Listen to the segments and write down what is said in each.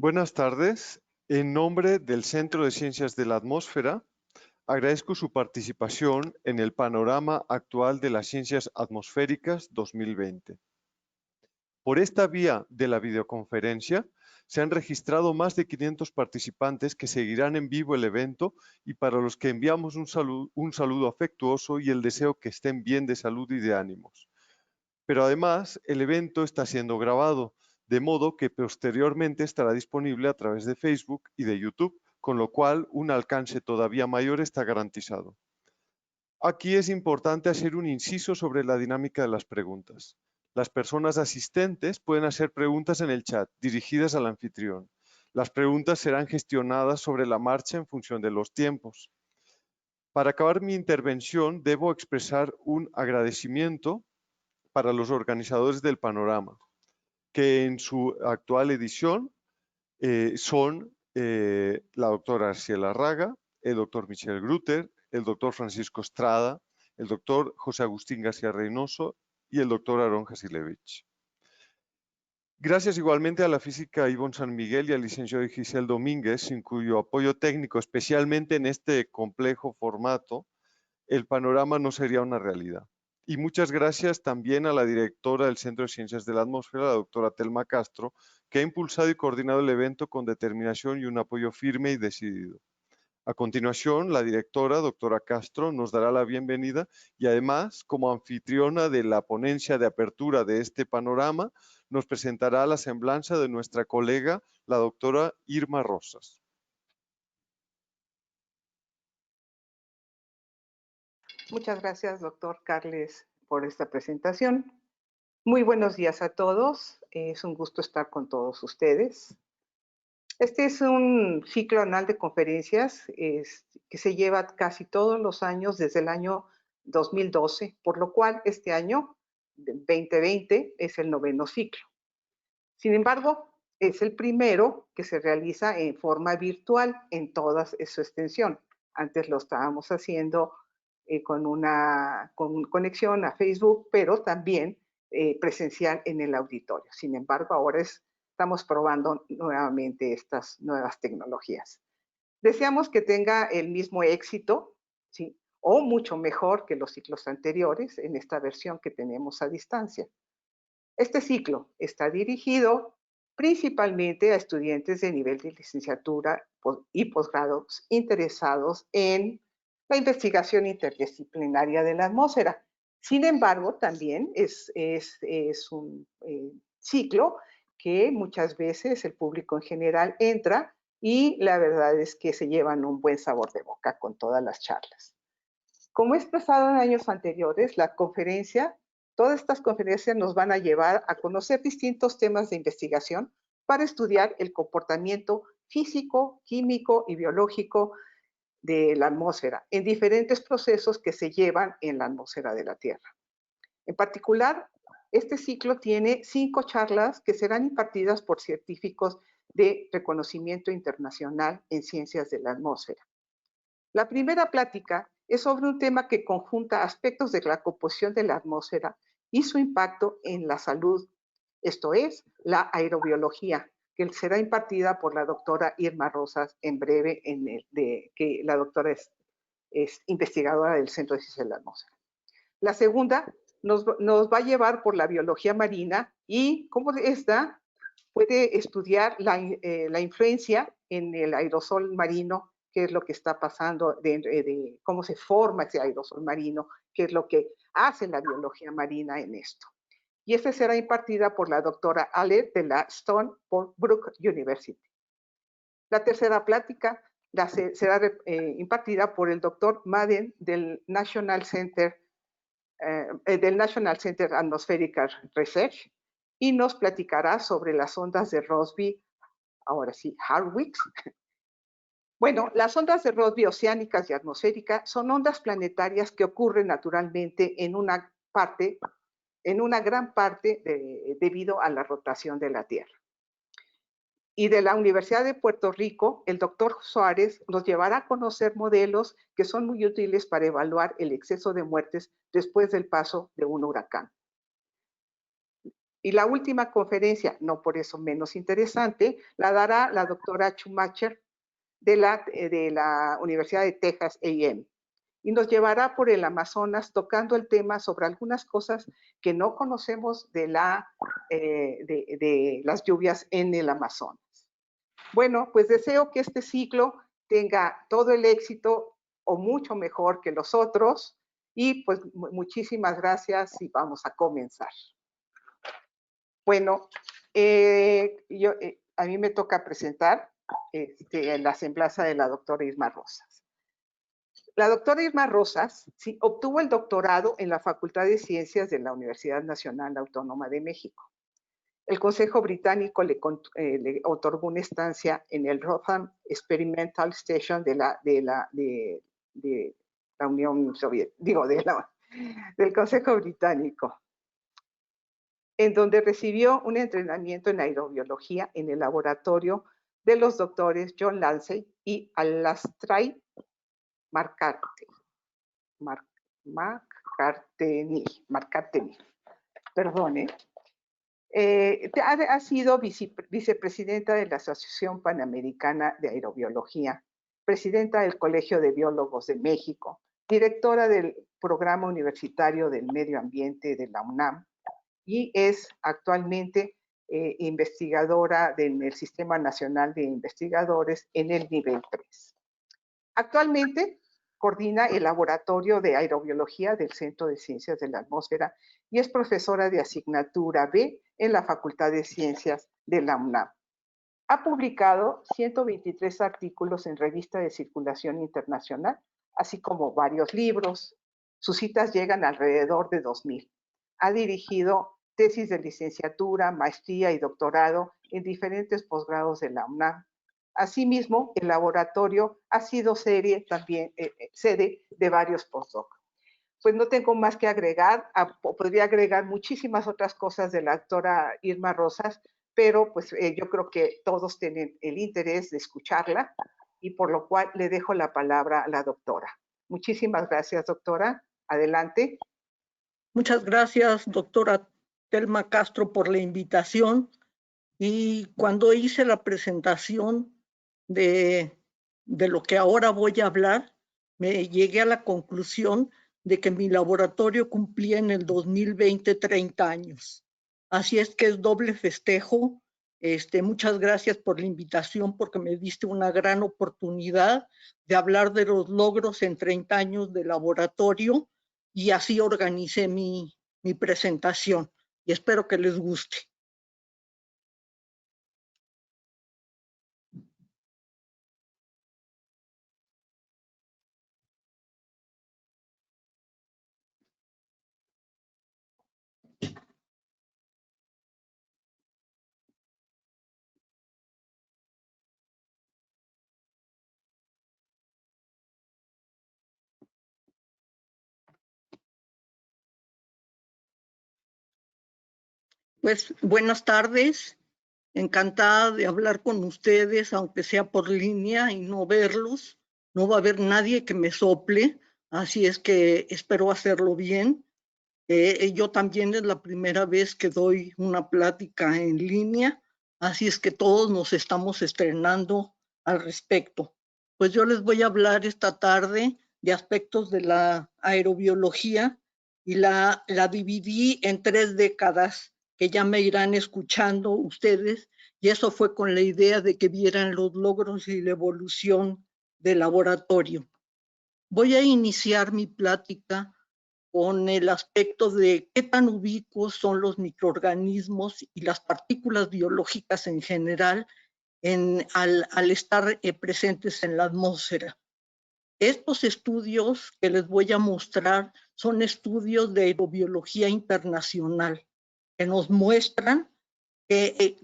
Buenas tardes. En nombre del Centro de Ciencias de la Atmósfera, agradezco su participación en el panorama actual de las ciencias atmosféricas 2020. Por esta vía de la videoconferencia, se han registrado más de 500 participantes que seguirán en vivo el evento y para los que enviamos un saludo afectuoso y el deseo que estén bien de salud y de ánimos. Pero además, el evento está siendo grabado, de modo que posteriormente estará disponible a través de Facebook y de YouTube, con lo cual un alcance todavía mayor está garantizado. Aquí es importante hacer un inciso sobre la dinámica de las preguntas. Las personas asistentes pueden hacer preguntas en el chat dirigidas al anfitrión. Las preguntas serán gestionadas sobre la marcha en función de los tiempos. Para acabar mi intervención, debo expresar un agradecimiento para los organizadores del panorama, que en su actual edición son la doctora Arciela Raga, el doctor Michel Grutter, el doctor Francisco Estrada, el doctor José Agustín García Reynoso y el doctor Aarón Jasilevich. Gracias igualmente a la física Ivonne San Miguel y al licenciado Giselle Domínguez, sin cuyo apoyo técnico, especialmente en este complejo formato, el panorama no sería una realidad. Y muchas gracias también a la directora del Centro de Ciencias de la Atmósfera, la doctora Telma Castro, que ha impulsado y coordinado el evento con determinación y un apoyo firme y decidido. A continuación, la directora, doctora Castro, nos dará la bienvenida y además, como anfitriona de la ponencia de apertura de este panorama, nos presentará la semblanza de nuestra colega, la doctora Irma Rosas. Muchas gracias, doctor Carles, por esta presentación. Muy buenos días a todos. Es un gusto estar con todos ustedes. Este es un ciclo anual de conferencias que se lleva casi todos los años desde el año 2012, por lo cual este año, 2020, es el 9º ciclo. Sin embargo, es el primero que se realiza en forma virtual en toda su extensión. Antes lo estábamos haciendo con conexión a Facebook, pero también presencial en el auditorio. Sin embargo, ahora estamos probando nuevamente estas nuevas tecnologías. Deseamos que tenga el mismo éxito, ¿sí? O mucho mejor que los ciclos anteriores en esta versión que tenemos a distancia. Este ciclo está dirigido principalmente a estudiantes de nivel de licenciatura y posgrados interesados en la investigación interdisciplinaria de la atmósfera. Sin embargo, también es un ciclo que muchas veces el público en general entra y la verdad es que se llevan un buen sabor de boca con todas las charlas. Como es pasado en años anteriores, todas estas conferencias nos van a llevar a conocer distintos temas de investigación para estudiar el comportamiento físico, químico y biológico de la atmósfera en diferentes procesos que se llevan en la atmósfera de la Tierra. En particular, este ciclo tiene 5 charlas que serán impartidas por científicos de reconocimiento internacional en ciencias de la atmósfera. La primera plática es sobre un tema que conjunta aspectos de la composición de la atmósfera y su impacto en la salud, esto es, la aerobiología, que será impartida por la doctora Irma Rosas en breve, que la doctora es investigadora del Centro de Ciencias de la Atmósfera. La segunda nos va a llevar por la biología marina y cómo esta puede estudiar la influencia en el aerosol marino, qué es lo que está pasando, cómo se forma ese aerosol marino, qué es lo que hace la biología marina en esto. Y esta será impartida por la doctora Ale de la Stony Brook University. La tercera plática será impartida por el doctor Madden del National Center Atmospheric Research y nos platicará sobre las ondas de Rossby, ahora sí, Hurwitz. Bueno, las ondas de Rossby oceánicas y atmosféricas son ondas planetarias que ocurren naturalmente en una gran parte debido a la rotación de la Tierra. Y de la Universidad de Puerto Rico, el doctor Suárez nos llevará a conocer modelos que son muy útiles para evaluar el exceso de muertes después del paso de un huracán. Y la última conferencia, no por eso menos interesante, la dará la doctora Schumacher de la Universidad de Texas A&M. Y nos llevará por el Amazonas tocando el tema sobre algunas cosas que no conocemos de las lluvias en el Amazonas. Bueno, pues deseo que este ciclo tenga todo el éxito o mucho mejor que los otros y pues muchísimas gracias y vamos a comenzar. Bueno, a mí me toca presentar la semblanza de la doctora Irma Rosas. La doctora Irma Rosas obtuvo el doctorado en la Facultad de Ciencias de la Universidad Nacional Autónoma de México. El Consejo Británico le otorgó una estancia en el Rotham Experimental Station de la Unión Soviética, del Consejo Británico, en donde recibió un entrenamiento en aerobiología en el laboratorio de los doctores John Lancey y Alastair McCartney. Perdón, ha sido vicepresidenta de la Asociación Panamericana de Aerobiología, presidenta del Colegio de Biólogos de México, directora del Programa Universitario del Medio Ambiente de la UNAM y es actualmente investigadora del Sistema Nacional de Investigadores en el nivel 3. Actualmente coordina el Laboratorio de Aerobiología del Centro de Ciencias de la Atmósfera y es profesora de asignatura B en la Facultad de Ciencias de la UNAM. Ha publicado 123 artículos en revistas de circulación internacional, así como varios libros. Sus citas llegan alrededor de 2000. Ha dirigido tesis de licenciatura, maestría y doctorado en diferentes posgrados de la UNAM. Asimismo, el laboratorio ha sido sede de varios postdocs. Pues no tengo más que agregar, podría agregar muchísimas otras cosas de la doctora Irma Rosas, pero pues yo creo que todos tienen el interés de escucharla y por lo cual le dejo la palabra a la doctora. Muchísimas gracias, doctora. Adelante. Muchas gracias, doctora Telma Castro, por la invitación. Y cuando hice la presentación de lo que ahora voy a hablar, me llegué a la conclusión de que mi laboratorio cumplía en el 2020 30 años. Así es que es doble festejo. Muchas gracias por la invitación porque me diste una gran oportunidad de hablar de los logros en 30 años de laboratorio y así organicé mi presentación y espero que les guste. Pues buenas tardes, encantada de hablar con ustedes, aunque sea por línea y no verlos. No va a haber nadie que me sople, así es que espero hacerlo bien. Yo también es la primera vez que doy una plática en línea, así es que todos nos estamos estrenando al respecto. Pues yo les voy a hablar esta tarde de aspectos de la aerobiología y la dividí en 3 décadas que ya me irán escuchando ustedes, y eso fue con la idea de que vieran los logros y la evolución del laboratorio. Voy a iniciar mi plática con el aspecto de qué tan ubicuos son los microorganismos y las partículas biológicas en general al estar presentes en la atmósfera. Estos estudios que les voy a mostrar son estudios de aerobiología internacional que nos muestran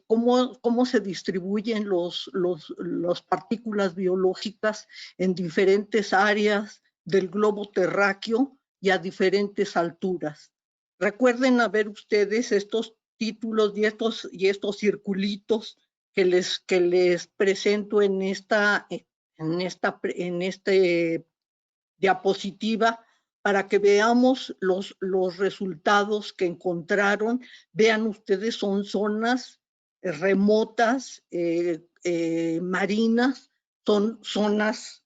cómo se distribuyen las partículas biológicas en diferentes áreas del globo terráqueo y a diferentes alturas. Recuerden a ver ustedes estos títulos y estos circulitos que les presento en esta diapositiva, para que veamos los resultados que encontraron. Vean ustedes, son zonas remotas, marinas, son zonas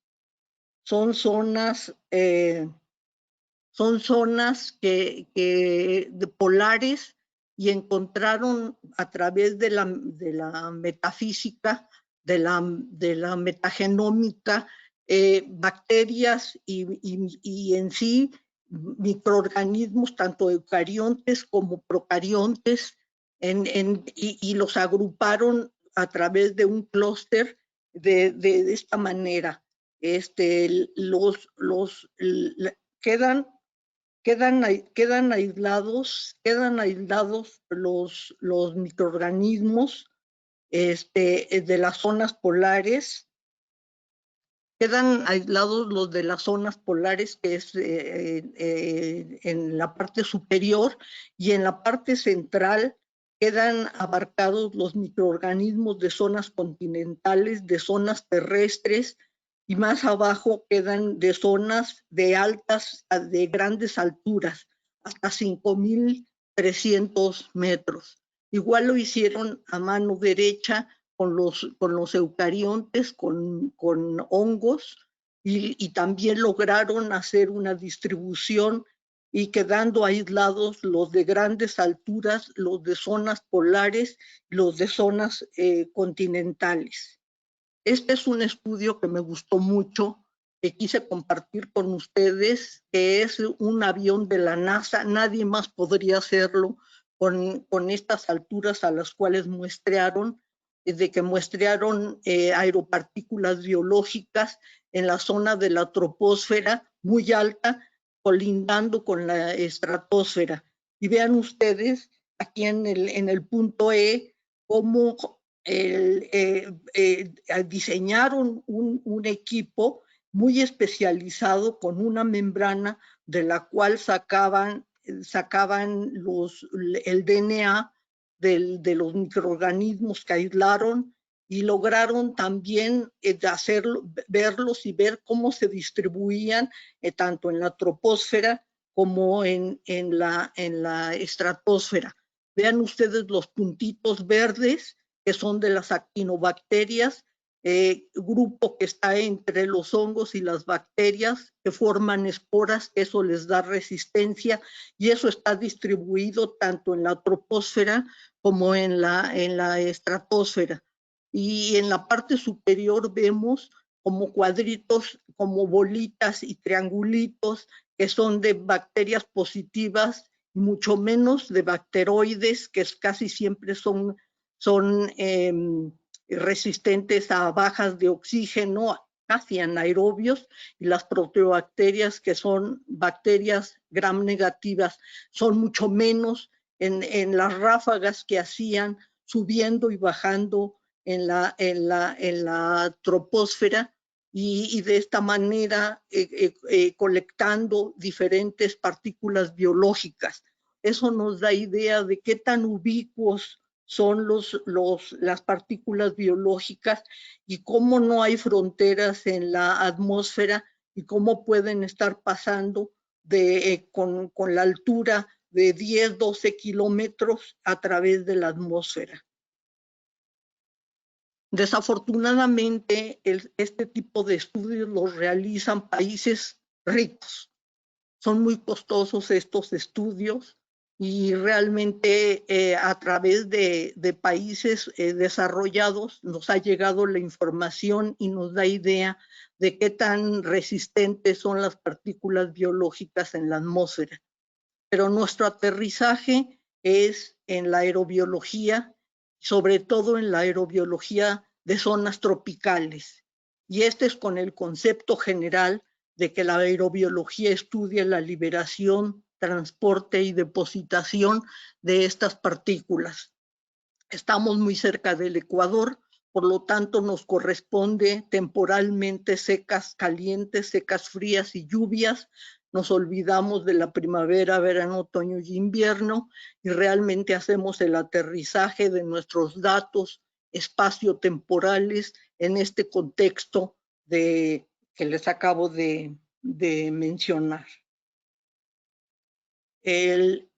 polares, y encontraron a través de la metafísica, de la metagenómica, bacterias y en sí microorganismos, tanto eucariontes como procariontes, y los agruparon a través de un clúster de esta manera. Quedan aislados los microorganismos de las zonas polares. Quedan aislados los de las zonas polares, que es en la parte superior, y en la parte central quedan abarcados los microorganismos de zonas continentales, de zonas terrestres, y más abajo quedan de zonas de grandes alturas, hasta 5.300 metros. Igual lo hicieron a mano derecha con los eucariontes, con hongos, y también lograron hacer una distribución, y quedando aislados los de grandes alturas, los de zonas polares, los de zonas continentales. Este es un estudio que me gustó mucho, que quise compartir con ustedes, que es un avión de la NASA. Nadie más podría hacerlo con estas alturas a las cuales muestrearon, de que muestrearon aeropartículas biológicas en la zona de la troposfera muy alta, colindando con la estratosfera. Y vean ustedes aquí en el punto E cómo diseñaron un equipo muy especializado con una membrana de la cual sacaban el DNA de los microorganismos que aislaron, y lograron también verlos y ver cómo se distribuían tanto en la troposfera como en la estratosfera. Vean ustedes los puntitos verdes, que son de las actinobacterias, grupo que está entre los hongos y las bacterias, que forman esporas, que eso les da resistencia, y eso está distribuido tanto en la troposfera como en la estratosfera. Y en la parte superior vemos como cuadritos, como bolitas y triangulitos, que son de bacterias positivas, mucho menos de bacteroides, que casi siempre son resistentes a bajas de oxígeno, casi anaerobios, y las proteobacterias, que son bacterias gram negativas, son mucho menos en las ráfagas que hacían subiendo y bajando en la troposfera, y de esta manera colectando diferentes partículas biológicas. Eso nos da idea de qué tan ubicuos son las partículas biológicas, y cómo no hay fronteras en la atmósfera, y cómo pueden estar pasando con la altura de 10, 12 kilómetros a través de la atmósfera. Desafortunadamente, este tipo de estudios los realizan países ricos. Son muy costosos estos estudios, y realmente a través de países desarrollados nos ha llegado la información y nos da idea de qué tan resistentes son las partículas biológicas en la atmósfera. Pero nuestro aterrizaje es en la aerobiología, sobre todo en la aerobiología de zonas tropicales. Y este es con el concepto general de que la aerobiología estudia la liberación, transporte y depositación de estas partículas. Estamos muy cerca del Ecuador, por lo tanto nos corresponde temporalmente secas calientes, secas frías y lluvias. Nos olvidamos de la primavera, verano, otoño y invierno, y realmente hacemos el aterrizaje de nuestros datos espaciotemporales en este contexto que les acabo de mencionar. El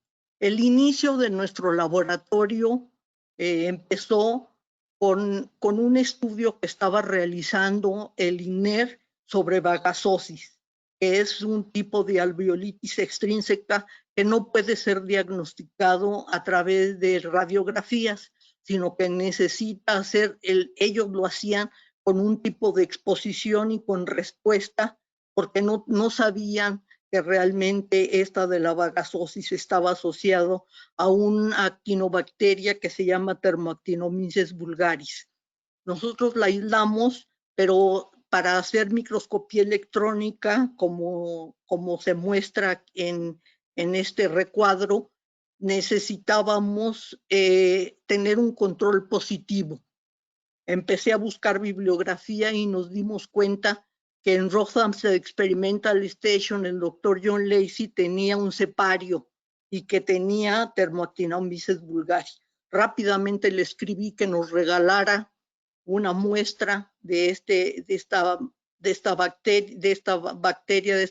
inicio de nuestro laboratorio empezó con un estudio que estaba realizando el INER sobre vagasosis, que es un tipo de alveolitis extrínseca que no puede ser diagnosticado a través de radiografías, sino que necesita hacer, ellos lo hacían con un tipo de exposición y con respuesta, porque no sabían que realmente esta de la vagasosis estaba asociado a una actinobacteria que se llama Thermoactinomyces vulgaris. Nosotros la aislamos, pero para hacer microscopía electrónica, como se muestra en este recuadro, necesitábamos tener un control positivo. Empecé a buscar bibliografía y nos dimos cuenta que en Rothamsted Experimental Station el doctor John Lacey tenía un cepario y que tenía Thermoactinomyces vulgaris. Rápidamente le escribí que nos regalara una muestra de esta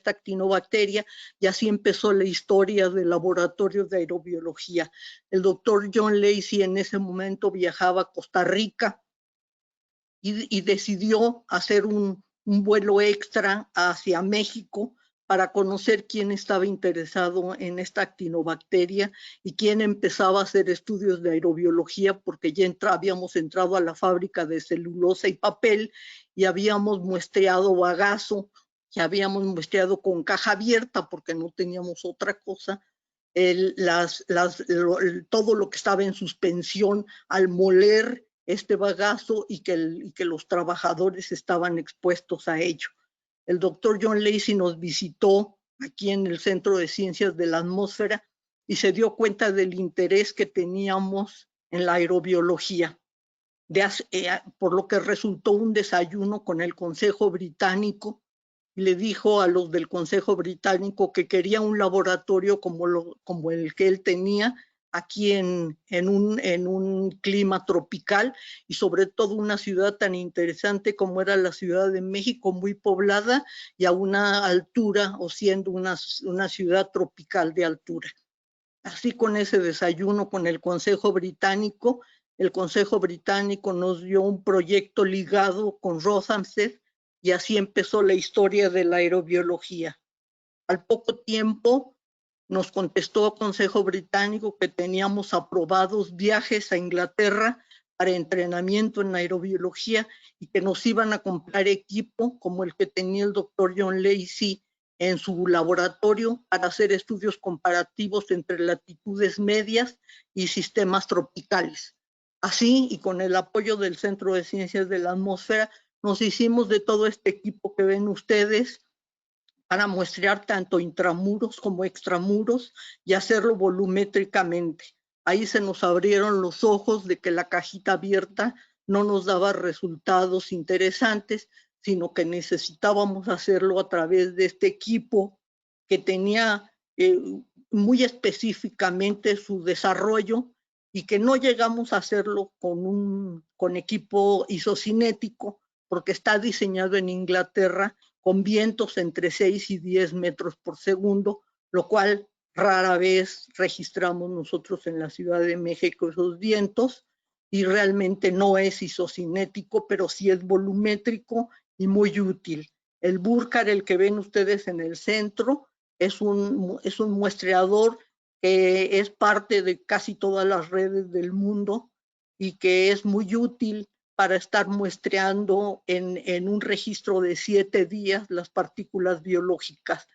actinobacteria, y así empezó la historia del laboratorio de aerobiología. El doctor John Lacey en ese momento viajaba a Costa Rica y decidió hacer un vuelo extra hacia México para conocer quién estaba interesado en esta actinobacteria y quién empezaba a hacer estudios de aerobiología, porque ya habíamos entrado a la fábrica de celulosa y papel y habíamos muestreado bagazo, que habíamos muestreado con caja abierta porque no teníamos otra cosa, todo lo que estaba en suspensión al moler este bagazo y que los trabajadores estaban expuestos a ello. El doctor John Lacey nos visitó aquí en el Centro de Ciencias de la Atmósfera y se dio cuenta del interés que teníamos en la aerobiología, por lo que resultó un desayuno con el Consejo Británico. Le dijo a los del Consejo Británico que quería un laboratorio como el que él tenía aquí en un clima tropical, y sobre todo una ciudad tan interesante como era la Ciudad de México, muy poblada y a una altura, o siendo una ciudad tropical de altura. Así, con ese desayuno con el Consejo Británico nos dio un proyecto ligado con Rothamsted, y así empezó la historia de la aerobiología. Al poco tiempo nos contestó el Consejo Británico que teníamos aprobados viajes a Inglaterra para entrenamiento en aerobiología y que nos iban a comprar equipo como el que tenía el doctor John Lacey en su laboratorio para hacer estudios comparativos entre latitudes medias y sistemas tropicales. Así, y con el apoyo del Centro de Ciencias de la Atmósfera, nos hicimos de todo este equipo que ven ustedes para muestrear tanto intramuros como extramuros y hacerlo volumétricamente. Ahí se nos abrieron los ojos de que la cajita abierta no nos daba resultados interesantes, sino que necesitábamos hacerlo a través de este equipo que tenía muy específicamente su desarrollo, y que no llegamos a hacerlo con equipo isocinético porque está diseñado en Inglaterra con vientos entre 6 y 10 metros por segundo, lo cual rara vez registramos nosotros en la Ciudad de México esos vientos, y realmente no es isocinético, pero sí es volumétrico y muy útil. El Burkhardt, el que ven ustedes en el centro, es un muestreador que es parte de casi todas las redes del mundo y que es muy útil para estar muestreando en un registro de 7 días las partículas biológicas.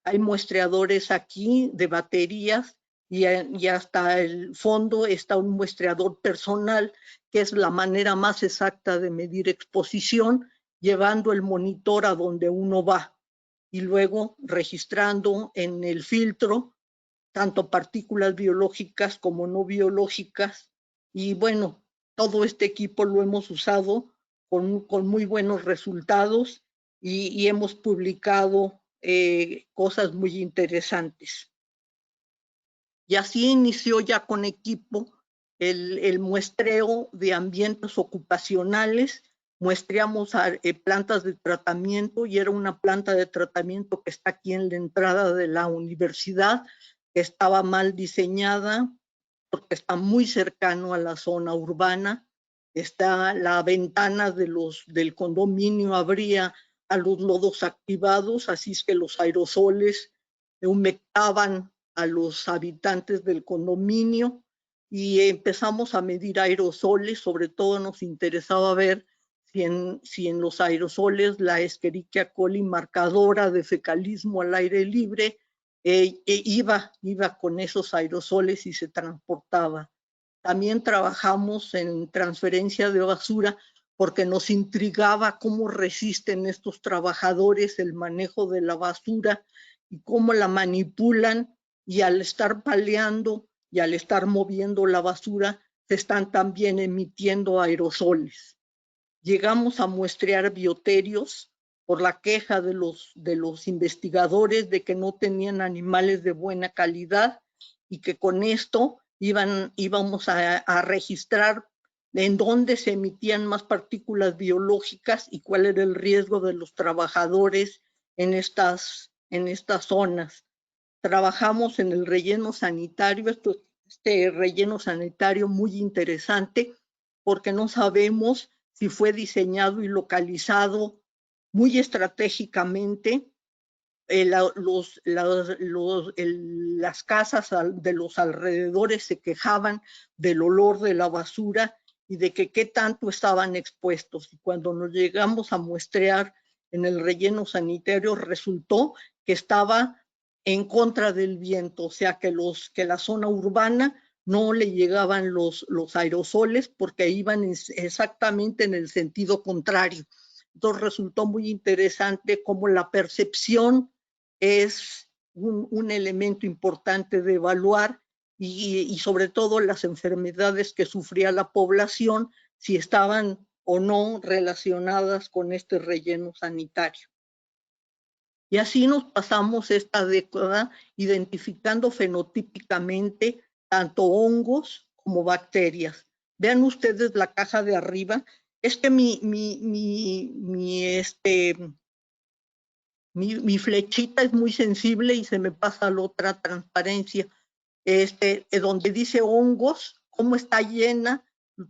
Hay muestreadores aquí de baterías y hasta el fondo está un muestreador personal, que es la manera más exacta de medir exposición, llevando el monitor a donde uno va y luego registrando en el filtro tanto partículas biológicas como no biológicas. Y bueno, todo este equipo lo hemos usado con muy buenos resultados y hemos publicado cosas muy interesantes. Y así inició ya con equipo el muestreo de ambientes ocupacionales. Muestreamos plantas de tratamiento, y era una planta de tratamiento que está aquí en la entrada de la universidad, que estaba mal diseñada porque está muy cercano a la zona urbana. Está la ventana del condominio abría a los lodos activados, así es que los aerosoles humectaban a los habitantes del condominio y empezamos a medir aerosoles. Sobre todo nos interesaba ver si en los aerosoles la Escherichia coli, marcadora de fecalismo al aire libre, iba con esos aerosoles y se transportaba. También trabajamos en transferencia de basura porque nos intrigaba cómo resisten estos trabajadores el manejo de la basura y cómo la manipulan, y al estar paleando y al estar moviendo la basura se están también emitiendo aerosoles. Llegamos a muestrear bioterios por la queja de los investigadores de que no tenían animales de buena calidad y que con esto íbamos a registrar en dónde se emitían más partículas biológicas y cuál era el riesgo de los trabajadores en estas zonas. Trabajamos en el relleno sanitario, este relleno sanitario muy interesante porque no sabemos si fue diseñado y localizado muy estratégicamente. Las casas de los alrededores se quejaban del olor de la basura y de que qué tanto estaban expuestos. Y cuando nos llegamos a muestrear en el relleno sanitario, resultó que estaba en contra del viento, o sea que la zona urbana no le llegaban los aerosoles porque iban exactamente en el sentido contrario. Entonces resultó muy interesante cómo la percepción es un elemento importante de evaluar y sobre todo las enfermedades que sufría la población, si estaban o no relacionadas con este relleno sanitario. Y así nos pasamos esta década identificando fenotípicamente tanto hongos como bacterias. Vean ustedes la caja de arriba. Es que mi flechita es muy sensible y se me pasa la otra transparencia. Donde dice hongos, cómo está llena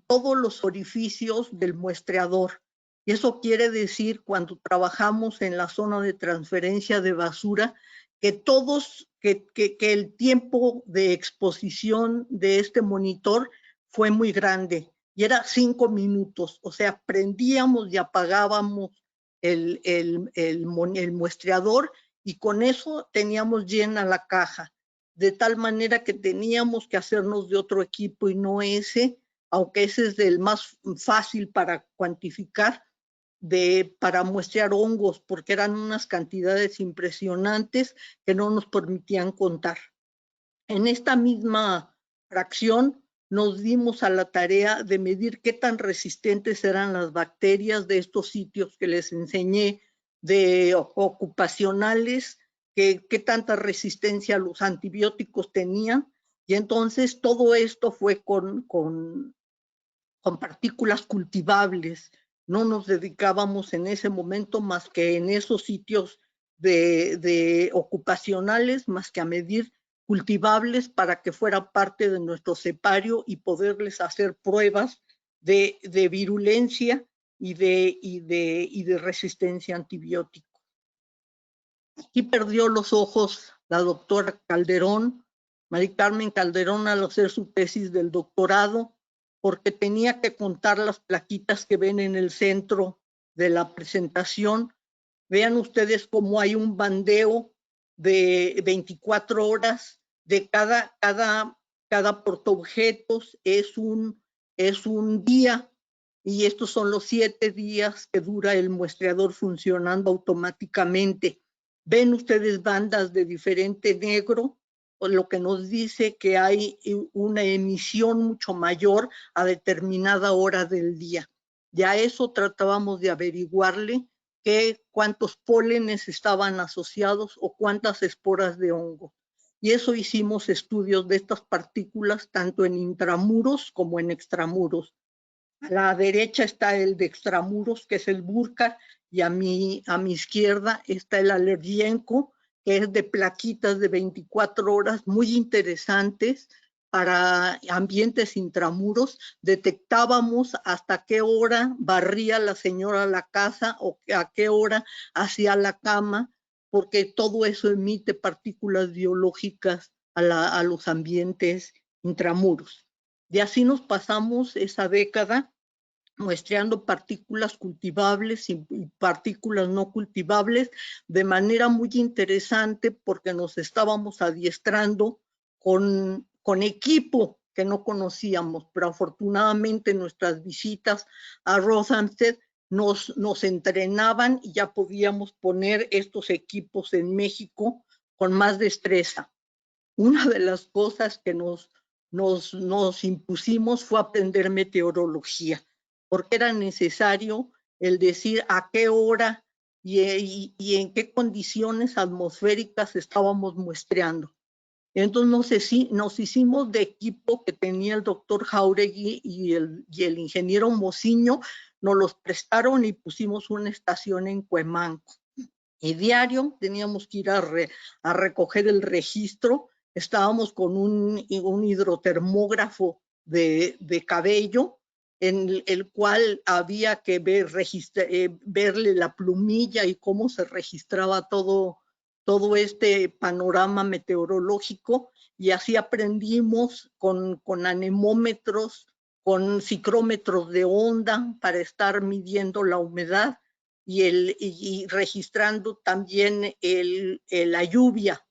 todos los orificios del muestreador. Y eso quiere decir, cuando trabajamos en la zona de transferencia de basura, que el tiempo de exposición de este monitor fue muy grande y era 5 minutos, o sea, prendíamos y apagábamos el muestreador y con eso teníamos llena la caja, de tal manera que teníamos que hacernos de otro equipo y no ese, aunque ese es el más fácil para cuantificar, para muestrear hongos, porque eran unas cantidades impresionantes que no nos permitían contar. En esta misma fracción nos dimos a la tarea de medir qué tan resistentes eran las bacterias de estos sitios que les enseñé, de ocupacionales, qué tanta resistencia a los antibióticos tenían, y entonces todo esto fue con partículas cultivables. No nos dedicábamos en ese momento más que en esos sitios de ocupacionales, más que a medir cultivables para que fuera parte de nuestro cepario y poderles hacer pruebas de virulencia y de resistencia a antibióticos. Aquí perdió los ojos la doctora Calderón, Mari Carmen Calderón, al hacer su tesis del doctorado, porque tenía que contar las plaquitas que ven en el centro de la presentación. Vean ustedes cómo hay un bandeo de 24 horas de cada portaobjetos, es un día, y estos son los 7 días que dura el muestreador funcionando automáticamente. Ven ustedes bandas de diferente negro, lo que nos dice que hay una emisión mucho mayor a determinada hora del día. Ya eso tratábamos de averiguarle cuántos pólenes estaban asociados o cuántas esporas de hongo. Y eso hicimos estudios de estas partículas tanto en intramuros como en extramuros. A la derecha está el de extramuros, que es el Burkhardt, y a mi izquierda está el alergienco, que es de plaquitas de 24 horas, muy interesantes para ambientes intramuros. Detectábamos hasta qué hora barría la señora la casa o a qué hora hacía la cama, porque todo eso emite partículas biológicas a los ambientes intramuros. Y así nos pasamos esa década muestreando partículas cultivables y partículas no cultivables de manera muy interesante, porque nos estábamos adiestrando con equipo que no conocíamos, pero afortunadamente nuestras visitas a Rothamsted nos entrenaban y ya podíamos poner estos equipos en México con más destreza. Una de las cosas que nos impusimos fue aprender meteorología, porque era necesario el decir a qué hora y en qué condiciones atmosféricas estábamos muestreando. Entonces nos hicimos de equipo que tenía el doctor Jauregui y el ingeniero Mociño, nos los prestaron y pusimos una estación en Cuemanco. Y diario teníamos que ir a recoger el registro. Estábamos con un hidrotermógrafo de cabello, en el cual había que verle la plumilla y cómo se registraba todo este panorama meteorológico, y así aprendimos con anemómetros, con ciclómetros de onda para estar midiendo la humedad y registrando también la lluvia.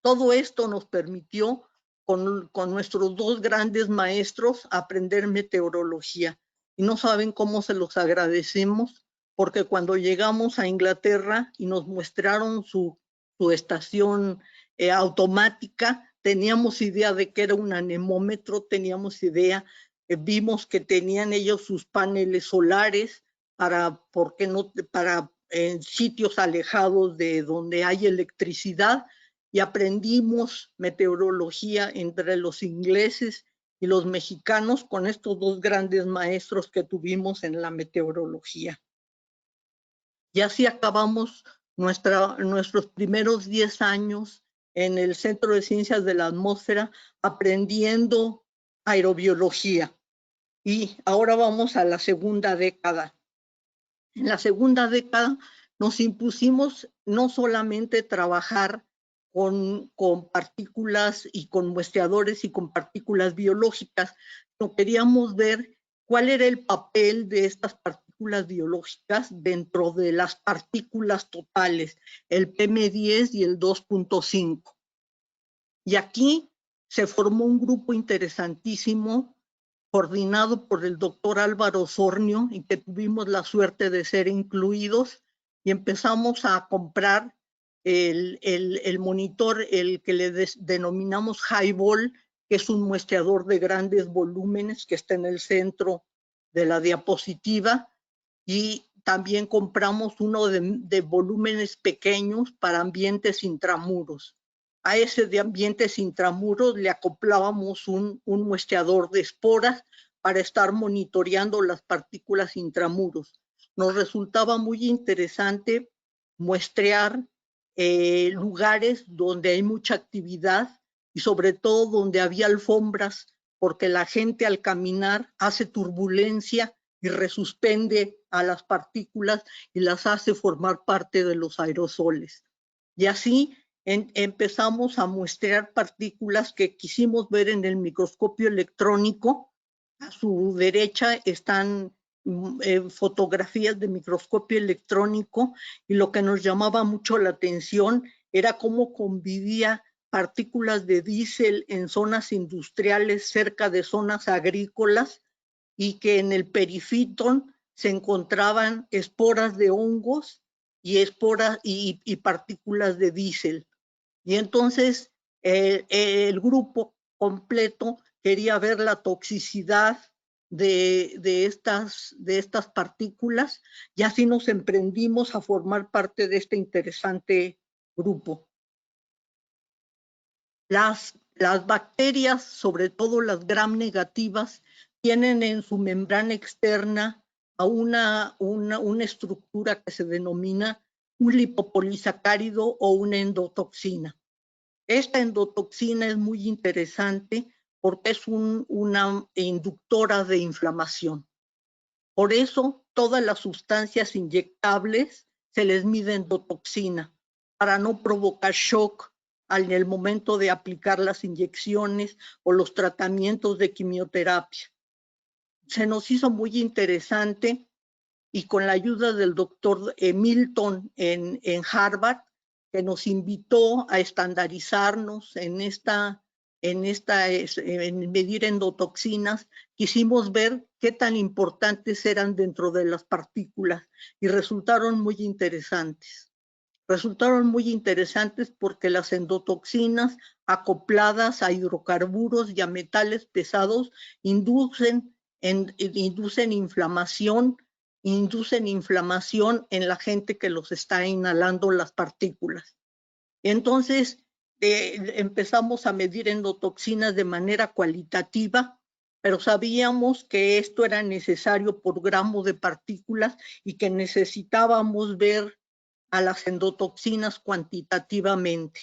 Todo esto nos permitió con nuestros dos grandes maestros aprender meteorología. Y no saben cómo se los agradecemos, porque cuando llegamos a Inglaterra y nos mostraron su estación automática, teníamos idea de que era un anemómetro, teníamos idea, vimos que tenían ellos sus paneles solares para en sitios alejados de donde hay electricidad, y aprendimos meteorología entre los ingleses y los mexicanos con estos dos grandes maestros que tuvimos en la meteorología. Y así acabamos nuestros primeros 10 años en el Centro de Ciencias de la Atmósfera aprendiendo aerobiología. Y ahora vamos a la segunda década. En la segunda década nos impusimos no solamente trabajar con partículas y con muestreadores y con partículas biológicas, sino queríamos ver cuál era el papel de estas partículas biológicas dentro de las partículas totales, el PM10 y el 2.5. Y aquí se formó un grupo interesantísimo coordinado por el doctor Álvaro Osornio, y que tuvimos la suerte de ser incluidos, y empezamos a comprar el monitor, el que le denominamos Highball, que es un muestreador de grandes volúmenes que está en el centro de la diapositiva, y también compramos uno de volúmenes pequeños para ambientes intramuros. A ese de ambientes intramuros le acoplábamos un muestreador de esporas para estar monitoreando las partículas intramuros. Nos resultaba muy interesante muestrear lugares donde hay mucha actividad y sobre todo donde había alfombras, porque la gente al caminar hace turbulencia y resuspende a las partículas y las hace formar parte de los aerosoles. Y así empezamos a muestrear partículas que quisimos ver en el microscopio electrónico. A su derecha están fotografías de microscopio electrónico, y lo que nos llamaba mucho la atención era cómo convivía partículas de diésel en zonas industriales cerca de zonas agrícolas, y que en el perifitón se encontraban esporas de hongos y esporas y partículas de diésel. Y entonces el grupo completo quería ver la toxicidad de estas partículas, y así nos emprendimos a formar parte de este interesante grupo. Las bacterias, sobre todo las gram negativas, tienen en su membrana externa a una estructura que se denomina un lipopolisacárido o una endotoxina. Esta endotoxina es muy interesante porque es una inductora de inflamación. Por eso, todas las sustancias inyectables se les mide endotoxina para no provocar shock en el momento de aplicar las inyecciones o los tratamientos de quimioterapia. Se nos hizo muy interesante y con la ayuda del doctor Milton en Harvard, que nos invitó a estandarizarnos en medir endotoxinas, quisimos ver qué tan importantes eran dentro de las partículas y resultaron muy interesantes. Resultaron muy interesantes porque las endotoxinas acopladas a hidrocarburos y a metales pesados inducen inflamación en la gente que los está inhalando las partículas. Entonces, empezamos a medir endotoxinas de manera cualitativa, pero sabíamos que esto era necesario por gramo de partículas y que necesitábamos ver a las endotoxinas cuantitativamente.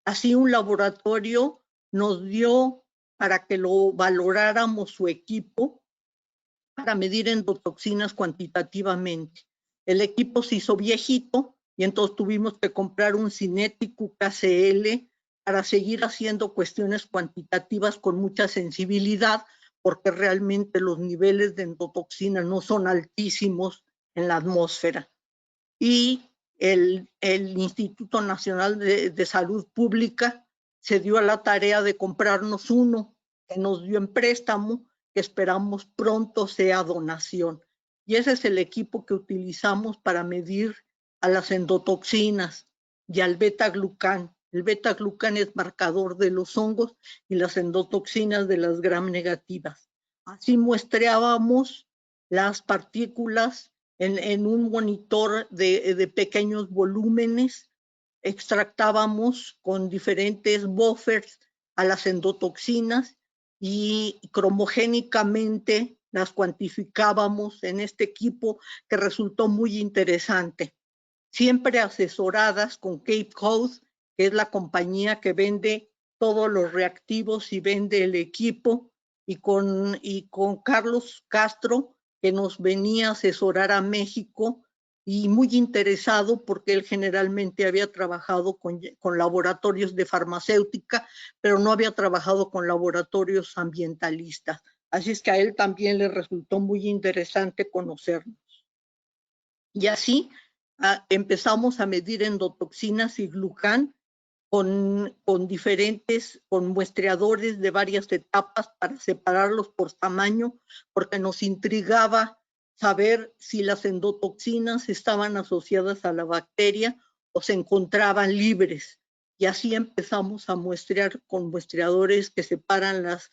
Así un laboratorio nos dio para que lo valoráramos su equipo para medir endotoxinas cuantitativamente. El equipo se hizo viejito y entonces tuvimos que comprar un Cinetic UKCL para seguir haciendo cuestiones cuantitativas con mucha sensibilidad, porque realmente los niveles de endotoxina no son altísimos en la atmósfera. Y el Instituto Nacional de Salud Pública se dio a la tarea de comprarnos uno que nos dio en préstamo, que esperamos pronto sea donación. Y ese es el equipo que utilizamos para medir a las endotoxinas y al beta-glucán. El beta-glucán es marcador de los hongos y las endotoxinas de las gram negativas. Así muestreábamos las partículas en un monitor de pequeños volúmenes, extractábamos con diferentes buffers a las endotoxinas y cromogénicamente las cuantificábamos en este equipo que resultó muy interesante. Siempre asesoradas con Cape Cod, que es la compañía que vende todos los reactivos y vende el equipo, y con Carlos Castro, que nos venía a asesorar a México y muy interesado porque él generalmente había trabajado con laboratorios de farmacéutica, pero no había trabajado con laboratorios ambientalistas. Así es que a él también le resultó muy interesante conocernos. Y así empezamos a medir endotoxinas y glucán con muestreadores de varias etapas para separarlos por tamaño, porque nos intrigaba saber si las endotoxinas estaban asociadas a la bacteria o se encontraban libres. Y así empezamos a muestrear con muestreadores que separan las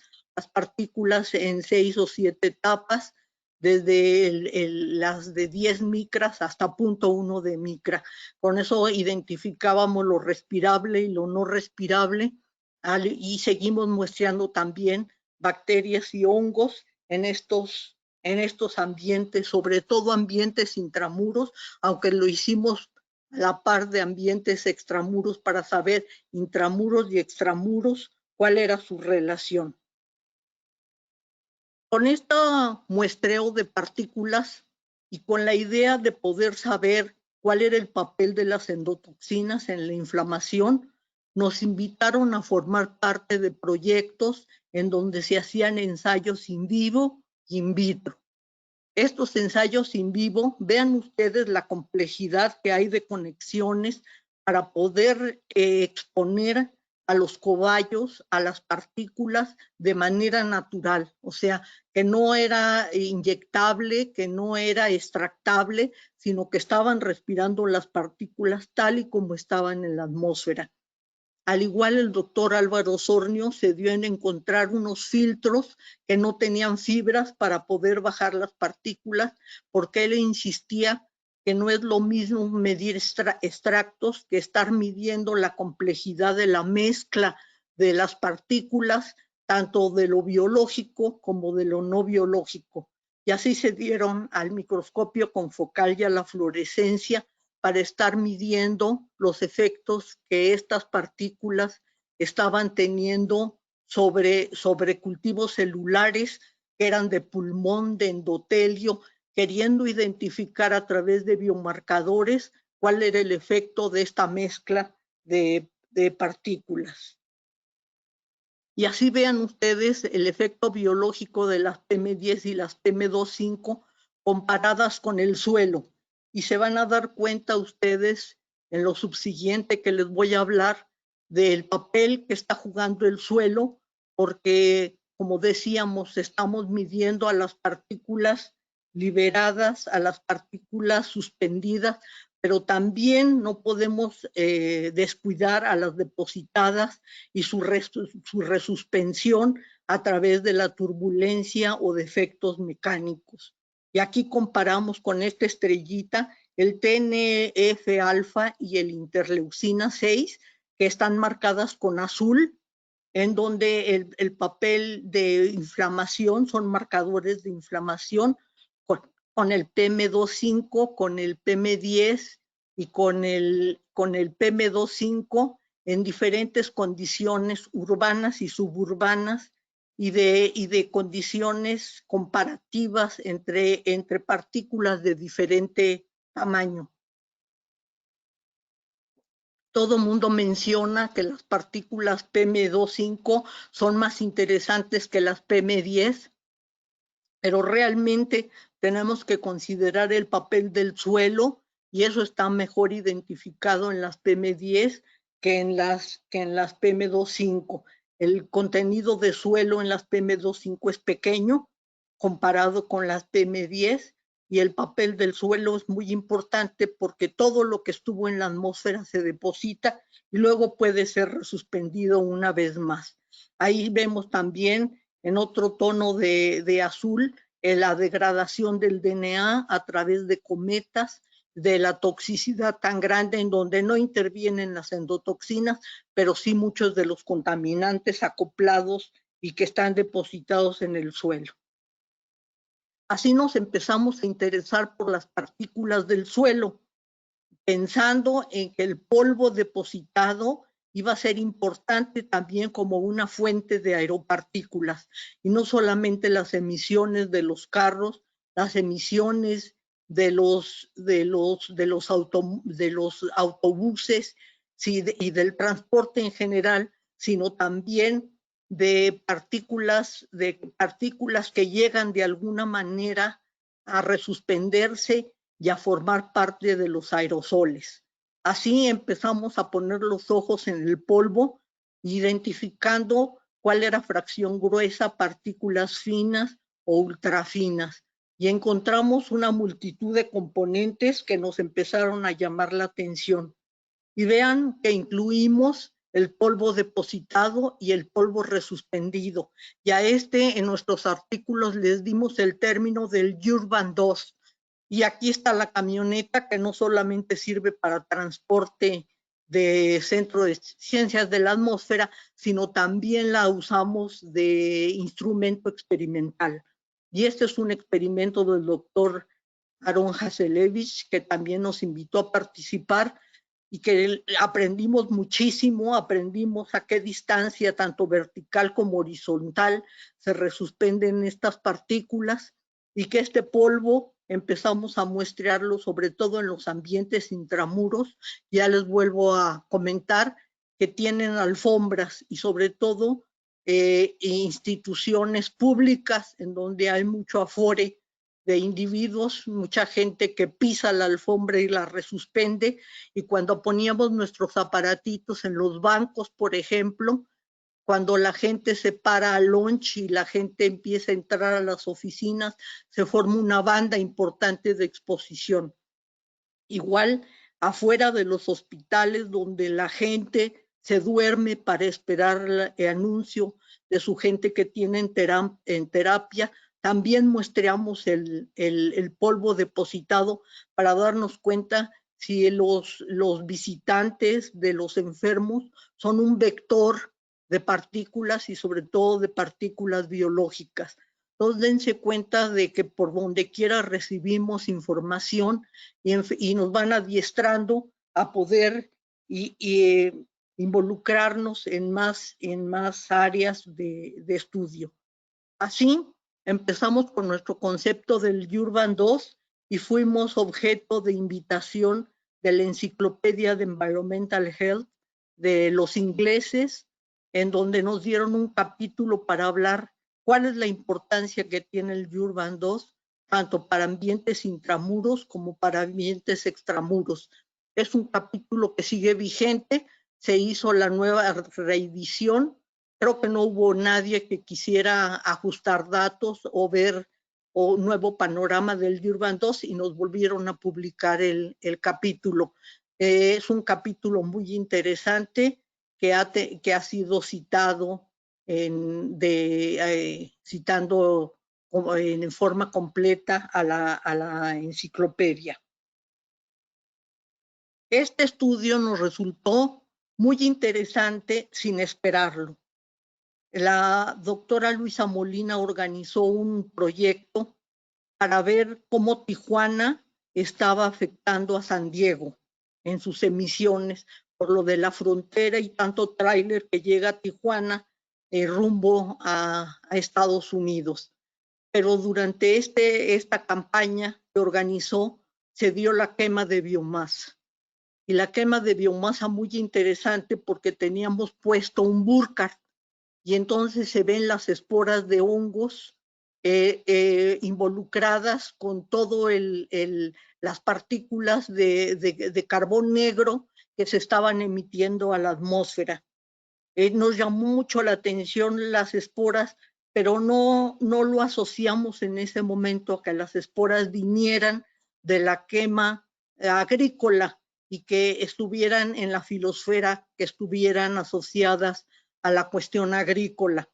partículas en 6 o 7 etapas, desde las de 10 micras hasta 0.1 de micra. Con eso identificábamos lo respirable y lo no respirable, y seguimos muestreando también bacterias y hongos en estos ambientes, sobre todo ambientes intramuros, aunque lo hicimos a la par de ambientes extramuros para saber intramuros y extramuros cuál era su relación. Con este muestreo de partículas y con la idea de poder saber cuál era el papel de las endotoxinas en la inflamación, nos invitaron a formar parte de proyectos en donde se hacían ensayos in vivo y in vitro. Estos ensayos in vivo, vean ustedes la complejidad que hay de conexiones para poder exponer a los cobayos, a las partículas de manera natural, o sea, que no era inyectable, que no era extractable, sino que estaban respirando las partículas tal y como estaban en la atmósfera. Al igual, el doctor Álvaro Osornio se dio en encontrar unos filtros que no tenían fibras para poder bajar las partículas, porque él insistía que no es lo mismo medir extractos que estar midiendo la complejidad de la mezcla de las partículas, tanto de lo biológico como de lo no biológico. Y así se dieron al microscopio confocal y a la fluorescencia para estar midiendo los efectos que estas partículas estaban teniendo sobre cultivos celulares que eran de pulmón, de endotelio, queriendo identificar a través de biomarcadores cuál era el efecto de esta mezcla de partículas. Y así vean ustedes el efecto biológico de las PM10 y las PM2.5 comparadas con el suelo. Y se van a dar cuenta ustedes en lo subsiguiente que les voy a hablar del papel que está jugando el suelo, porque, como decíamos, estamos midiendo a las partículas liberadas, a las partículas suspendidas, pero también no podemos descuidar a las depositadas y su resuspensión a través de la turbulencia o de efectos mecánicos. Y aquí comparamos con esta estrellita el TNF-alfa y el interleucina 6, que están marcadas con azul, en donde el papel de inflamación son marcadores de inflamación, con el PM2.5, con el PM10 y con el PM2.5 en diferentes condiciones urbanas y suburbanas y de condiciones comparativas entre partículas de diferente tamaño. Todo mundo menciona que las partículas PM2.5 son más interesantes que las PM10, pero realmente tenemos que considerar el papel del suelo y eso está mejor identificado en las PM10 que en las PM2.5. El contenido de suelo en las PM2.5 es pequeño comparado con las PM10 y el papel del suelo es muy importante porque todo lo que estuvo en la atmósfera se deposita y luego puede ser resuspendido una vez más. Ahí vemos también en otro tono de azul la degradación del DNA a través de cometas, de la toxicidad tan grande en donde no intervienen las endotoxinas, pero sí muchos de los contaminantes acoplados y que están depositados en el suelo. Así nos empezamos a interesar por las partículas del suelo, pensando en que el polvo depositado iba a ser importante también como una fuente de aeropartículas, y no solamente las emisiones de los carros, las emisiones de los autobuses y del transporte en general, sino también de partículas que llegan de alguna manera a resuspenderse y a formar parte de los aerosoles. Así empezamos a poner los ojos en el polvo, identificando cuál era fracción gruesa, partículas finas o ultrafinas. Y encontramos una multitud de componentes que nos empezaron a llamar la atención. Y vean que incluimos el polvo depositado y el polvo resuspendido. Y a en nuestros artículos les dimos el término del Urban 2. Y aquí está la camioneta que no solamente sirve para transporte de Centro de Ciencias de la Atmósfera, sino también la usamos de instrumento experimental. Y este es un experimento del doctor Aaron Haselevich, que también nos invitó a participar y que aprendimos muchísimo, aprendimos a qué distancia, tanto vertical como horizontal, se resuspenden estas partículas y que este polvo empezamos a muestrearlo sobre todo en los ambientes intramuros. Ya les vuelvo a comentar que tienen alfombras y sobre todo instituciones públicas en donde hay mucho afore de individuos, mucha gente que pisa la alfombra y la resuspende, y cuando poníamos nuestros aparatitos en los bancos, por ejemplo, cuando la gente se para al lunch y la gente empieza a entrar a las oficinas, se forma una banda importante de exposición. Igual afuera de los hospitales donde la gente se duerme para esperar el anuncio de su gente que tiene en terapia, también muestreamos el polvo depositado para darnos cuenta si los visitantes de los enfermos son un vector de partículas y sobre todo de partículas biológicas. Entonces dense cuenta de que por donde quiera recibimos información y nos van adiestrando a poder involucrarnos en más áreas de estudio. Así empezamos con nuestro concepto del Urban II y fuimos objeto de invitación de la Enciclopedia de Environmental Health de los ingleses, en donde nos dieron un capítulo para hablar cuál es la importancia que tiene el Urban II, tanto para ambientes intramuros como para ambientes extramuros. Es un capítulo que sigue vigente, se hizo la nueva reedición. Creo que no hubo nadie que quisiera ajustar datos o ver un nuevo panorama del Urban II y nos volvieron a publicar el capítulo. Es un capítulo muy interesante que ha sido citado citando en forma completa a la enciclopedia. Este estudio nos resultó muy interesante sin esperarlo. La doctora Luisa Molina organizó un proyecto para ver cómo Tijuana estaba afectando a San Diego en sus emisiones por lo de la frontera y tanto tráiler que llega a Tijuana rumbo a Estados Unidos. Pero durante esta campaña que organizó se dio la quema de biomasa. Y la quema de biomasa muy interesante porque teníamos puesto un Burkhardt y entonces se ven las esporas de hongos involucradas con todo las partículas de carbón negro que se estaban emitiendo a la atmósfera. Nos llamó mucho la atención las esporas, pero no lo asociamos en ese momento a que las esporas vinieran de la quema agrícola y que estuvieran en la filosfera, que estuvieran asociadas a la cuestión agrícola.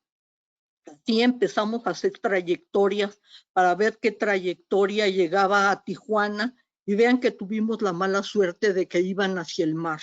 Así empezamos a hacer trayectorias para ver qué trayectoria llegaba a Tijuana y vean que tuvimos la mala suerte de que iban hacia el mar.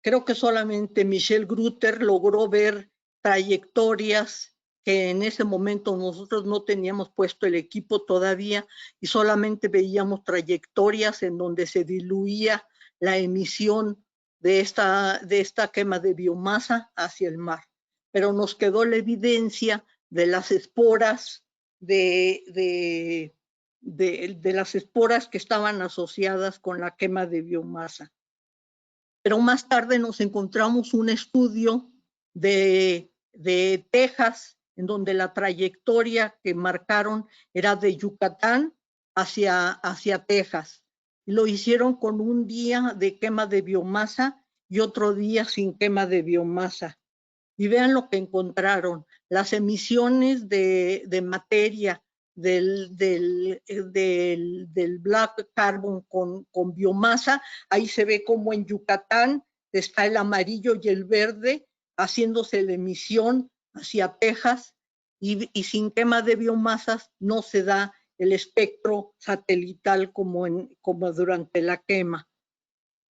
Creo que solamente Michelle Grutter logró ver trayectorias que en ese momento nosotros no teníamos puesto el equipo todavía y solamente veíamos trayectorias en donde se diluía la emisión de esta quema de biomasa hacia el mar. Pero nos quedó la evidencia de las esporas de las esporas que estaban asociadas con la quema de biomasa. Pero más tarde nos encontramos un estudio de Texas, en donde la trayectoria que marcaron era de Yucatán hacia Texas. Lo hicieron con un día de quema de biomasa y otro día sin quema de biomasa. Y vean lo que encontraron. Las emisiones de materia del black carbon con biomasa, ahí se ve como en Yucatán está el amarillo y el verde haciéndose la emisión hacia Texas y sin quema de biomasas no se da el espectro satelital como durante la quema.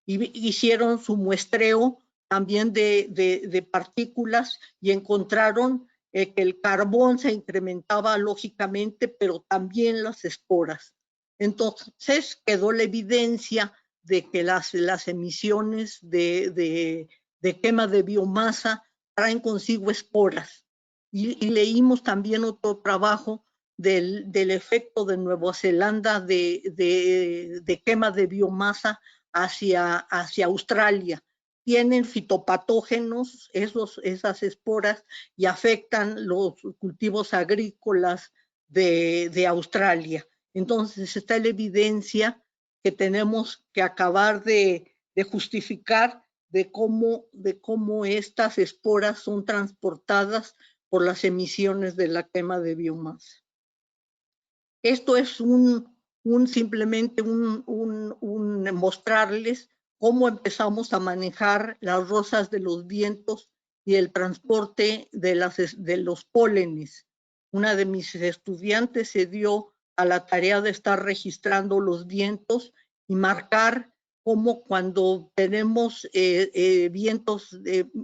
Y hicieron su muestreo también de partículas y encontraron que el carbón se incrementaba lógicamente, pero también las esporas. Entonces quedó la evidencia de que las emisiones de quema de biomasa traen consigo esporas. Y leímos también otro trabajo del efecto de Nueva Zelanda de quema de biomasa hacia Australia. Tienen fitopatógenos esas esporas y afectan los cultivos agrícolas de Australia. Entonces está la evidencia que tenemos que acabar de justificar de cómo estas esporas son transportadas por las emisiones de la quema de biomasa. Esto es simplemente mostrarles cómo empezamos a manejar las rosas de los vientos y el transporte de los pólenes. Una de mis estudiantes se dio a la tarea de estar registrando los vientos y marcar cómo cuando tenemos vientos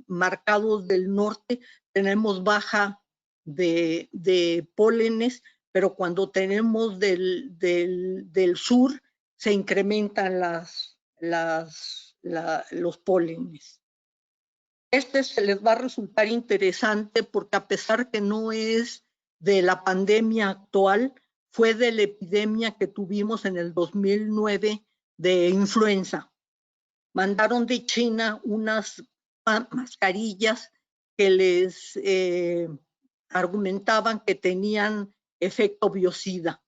marcados del norte, tenemos baja de pólenes, pero cuando tenemos del sur se incrementan los pólenes. Se les va a resultar interesante porque a pesar que no es de la pandemia actual, fue de la epidemia que tuvimos en el 2009 de influenza. Mandaron de China unas mascarillas que les argumentaban que tenían efecto biocida.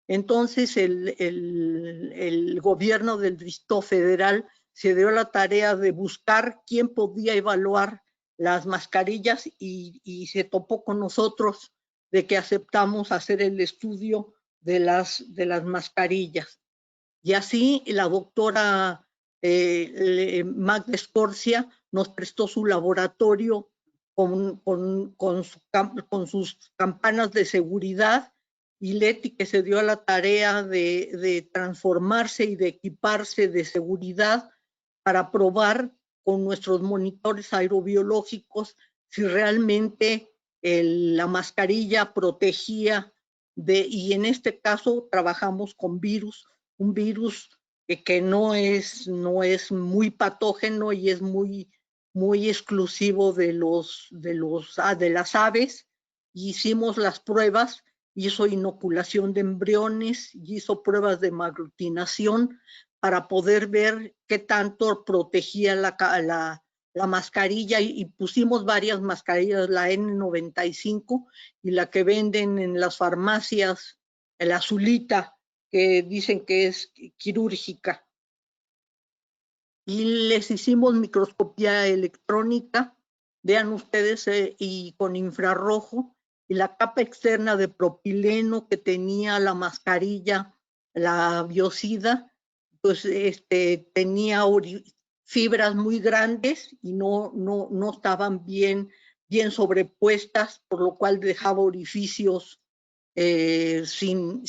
Entonces el gobierno del Distrito Federal se dio la tarea de buscar quién podía evaluar las mascarillas y se topó con nosotros de que aceptamos hacer el estudio de las mascarillas. Y así la doctora Magda Escorcia nos prestó su laboratorio con sus campanas de seguridad, y Leti, que se dio a la tarea de transformarse y de equiparse de seguridad para probar con nuestros monitores aerobiológicos si realmente la mascarilla protegía y en este caso trabajamos con virus, un virus que no es muy patógeno y es muy exclusivo de las aves. Hicimos las pruebas, hizo inoculación de embriones, hizo pruebas de maglutinación para poder ver qué tanto protegía la mascarilla, y pusimos varias mascarillas, la N95 y la que venden en las farmacias, la azulita, que dicen que es quirúrgica. Y les hicimos microscopía electrónica, vean ustedes, y con infrarrojo, y la capa externa de propileno que tenía la mascarilla, la biocida, pues tenía fibras muy grandes y no estaban bien sobrepuestas, por lo cual dejaba orificios sin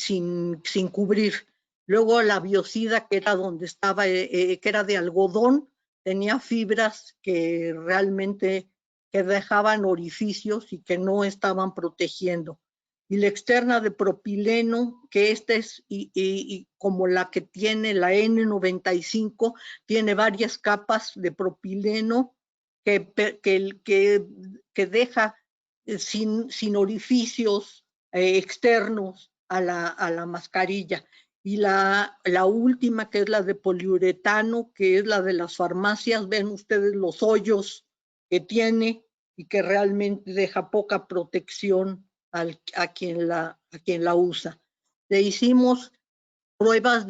cubrir. Luego la biocida, que era donde estaba, que era de algodón, tenía fibras que realmente dejaban orificios y que no estaban protegiendo. Y la externa de propileno, que es y como la que tiene la N95, tiene varias capas de propileno que deja sin orificios externos a la mascarilla. Y la última, que es la de poliuretano, que es la de las farmacias, ven ustedes los hoyos que tiene y que realmente deja poca protección a quien la usa. Le hicimos pruebas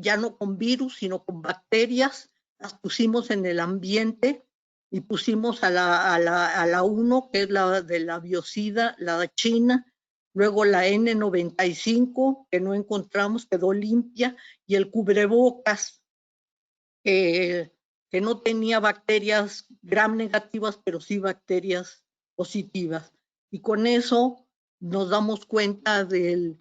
ya no con virus, sino con bacterias, las pusimos en el ambiente y pusimos a la 1, que es la de la biocida, la china, luego la N95, que no encontramos, quedó limpia, y el cubrebocas, que no tenía bacterias gram negativas, pero sí bacterias positivas. Y con eso nos damos cuenta del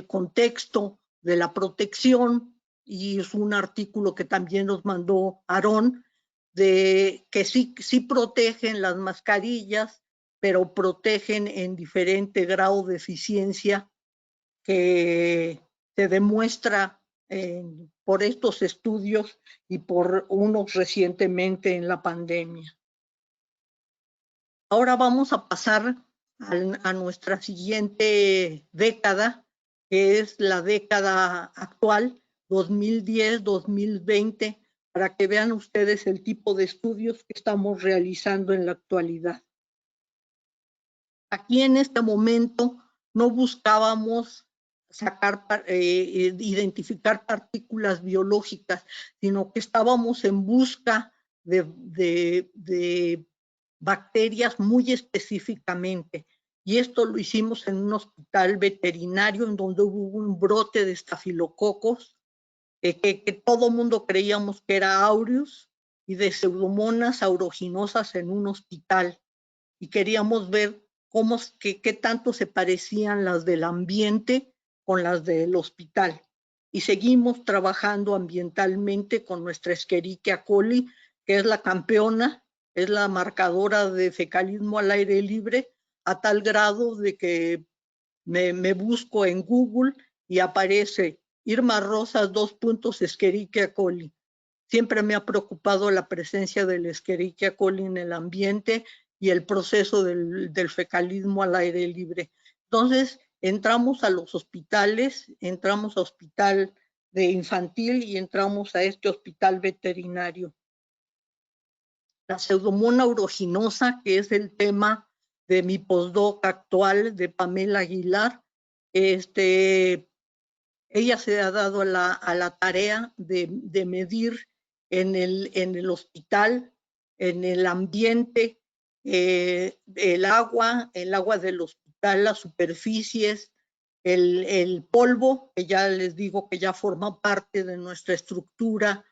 contexto de la protección, y es un artículo que también nos mandó Aarón, de que sí protegen las mascarillas, pero protegen en diferente grado de eficiencia, que se demuestra por estos estudios y por unos recientemente en la pandemia. Ahora vamos a pasar a nuestra siguiente década, que es la década actual, 2010-2020, para que vean ustedes el tipo de estudios que estamos realizando en la actualidad. Aquí en este momento no buscábamos identificar partículas biológicas, sino que estábamos en busca de bacterias muy específicamente. Y esto lo hicimos en un hospital veterinario en donde hubo un brote de estafilococos, que todo mundo creíamos que era aureus, y de pseudomonas aeruginosas en un hospital. Y queríamos ver qué tanto se parecían las del ambiente con las del hospital. Y seguimos trabajando ambientalmente con nuestra Escherichia coli, que es la campeona, es la marcadora de fecalismo al aire libre, a tal grado de que me busco en Google y aparece Irma Rosas, Escherichia coli. Siempre me ha preocupado la presencia del Escherichia coli en el ambiente y el proceso del fecalismo al aire libre. Entonces, entramos a los hospitales, entramos a hospital de infantil y entramos a este hospital veterinario. La Pseudomonas aeruginosa, que es el tema de mi postdoc actual de Pamela Aguilar, ella se ha dado a la tarea de medir en el hospital, en el ambiente, el agua del hospital, las superficies, el polvo, que ya les digo que ya forma parte de nuestra estructura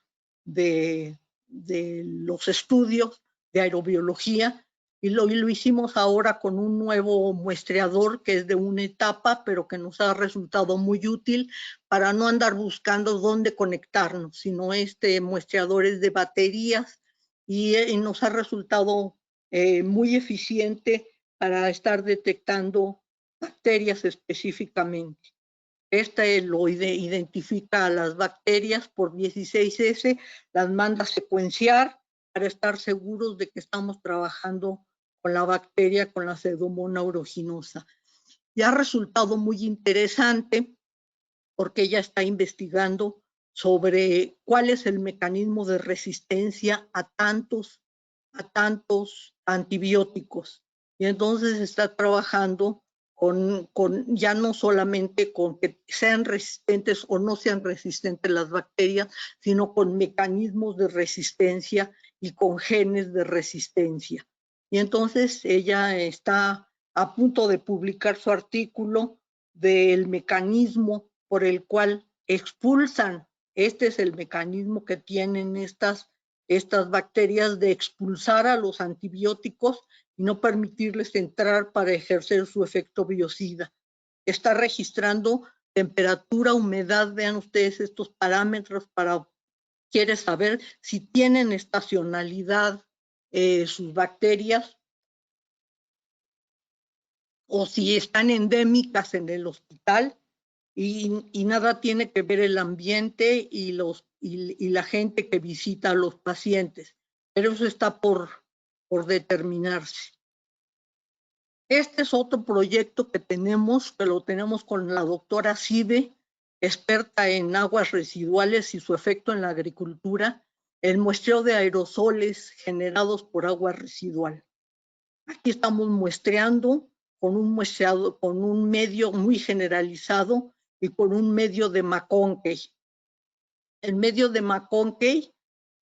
de los estudios de aerobiología, y lo hicimos ahora con un nuevo muestreador que es de una etapa, pero que nos ha resultado muy útil para no andar buscando dónde conectarnos, sino este muestreador es de baterías y nos ha resultado muy eficiente para estar detectando bacterias específicamente. Lo identifica a las bacterias por 16S, las manda a secuenciar para estar seguros de que estamos trabajando con la bacteria, con la Pseudomonas aeruginosa. Y ha resultado muy interesante porque ella está investigando sobre cuál es el mecanismo de resistencia a tantos antibióticos. Y entonces está trabajando con ya no solamente con que sean resistentes o no sean resistentes las bacterias, sino con mecanismos de resistencia y con genes de resistencia. Y entonces ella está a punto de publicar su artículo del mecanismo por el cual expulsan, este es el mecanismo que tienen estas bacterias de expulsar a los antibióticos y no permitirles entrar para ejercer su efecto biocida. Está registrando temperatura, humedad, vean ustedes estos parámetros quiere saber si tienen estacionalidad sus bacterias o si están endémicas en el hospital y nada tiene que ver el ambiente y la gente que visita a los pacientes, pero eso está por determinarse. Este es otro proyecto que lo tenemos con la doctora Cide, experta en aguas residuales y su efecto en la agricultura, el muestreo de aerosoles generados por agua residual. Aquí estamos muestreando con un medio muy generalizado y con un medio de McConkey. El medio de McConkey,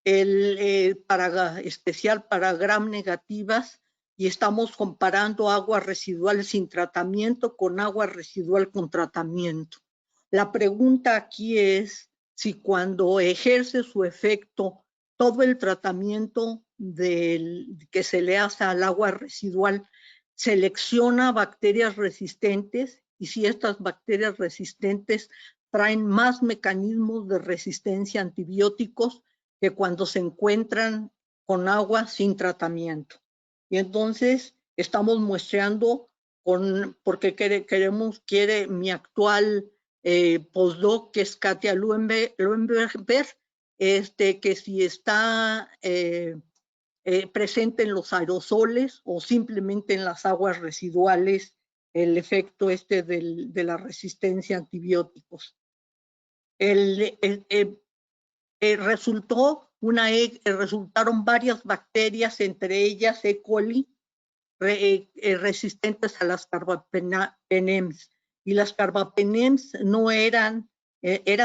especial para gram negativas, y estamos comparando aguas residuales sin tratamiento con agua residual con tratamiento. La pregunta aquí es si cuando ejerce su efecto todo el tratamiento que se le hace al agua residual selecciona bacterias resistentes y si estas bacterias resistentes traen más mecanismos de resistencia a antibióticos que cuando se encuentran con agua sin tratamiento. Y entonces estamos muestreando porque quiere mi actual postdoc, que es Katia Luenberger, que si está presente en los aerosoles o simplemente en las aguas residuales el efecto de la resistencia a antibióticos. Resultaron varias bacterias, entre ellas E. coli, resistentes a las carbapenems. Y las carbapenems no eran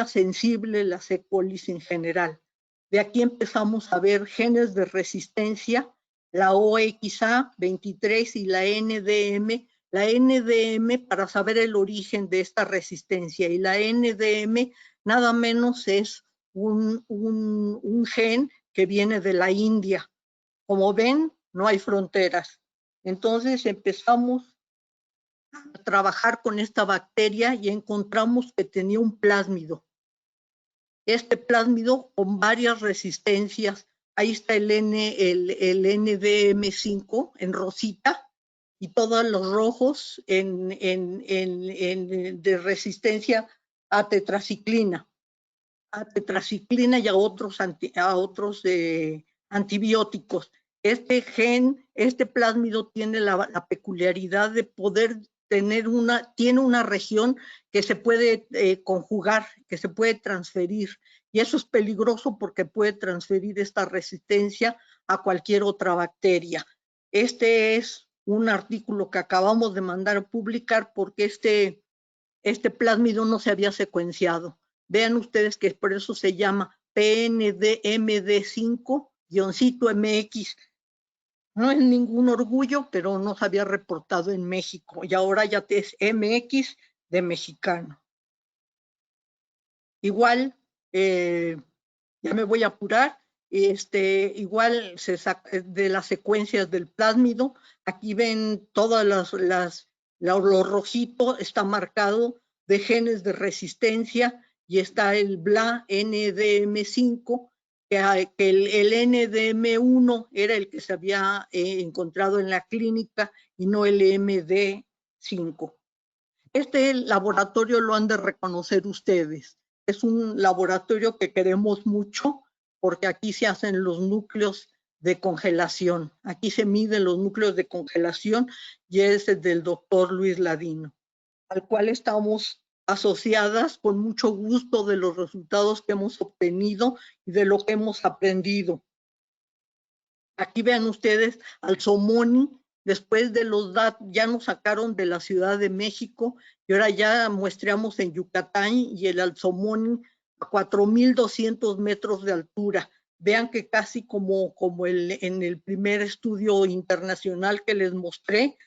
sensibles las E. coli en general. De aquí empezamos a ver genes de resistencia, la OXA23 y la NDM. La NDM para saber el origen de esta resistencia y la NDM nada menos es un gen que viene de la India. Como ven, no hay fronteras. Entonces empezamos a trabajar con esta bacteria y encontramos que tenía un plásmido. Este plásmido con varias resistencias. Ahí está el NDM5 en rosita y todos los rojos de resistencia a tetraciclina y a otros antibióticos. Este plásmido tiene la peculiaridad de poder tiene una región que se puede conjugar, que se puede transferir, y eso es peligroso porque puede transferir esta resistencia a cualquier otra bacteria. Este es un artículo que acabamos de mandar a publicar porque este plásmido no se había secuenciado. Vean ustedes que por eso se llama PNDMD5-MX. No es ningún orgullo, pero no se había reportado en México y ahora ya es MX de mexicano. Igual, ya me voy a apurar, igual de las secuencias del plásmido, aquí ven todas lo rojito está marcado de genes de resistencia y está el BLA NDM5, que el NDM1 era el que se había encontrado en la clínica y no el MD5. Este laboratorio lo han de reconocer ustedes. Es un laboratorio que queremos mucho porque aquí se hacen los núcleos de congelación. Aquí se miden los núcleos de congelación y es el del doctor Luis Ladino, al cual estamos asociadas con mucho gusto de los resultados que hemos obtenido y de lo que hemos aprendido. Aquí vean ustedes al Somoni, después de los datos, ya nos sacaron de la Ciudad de México y ahora ya muestreamos en Yucatán y el Alzomoni a 4,200 metros de altura. Vean que casi como en el primer estudio internacional que les mostré,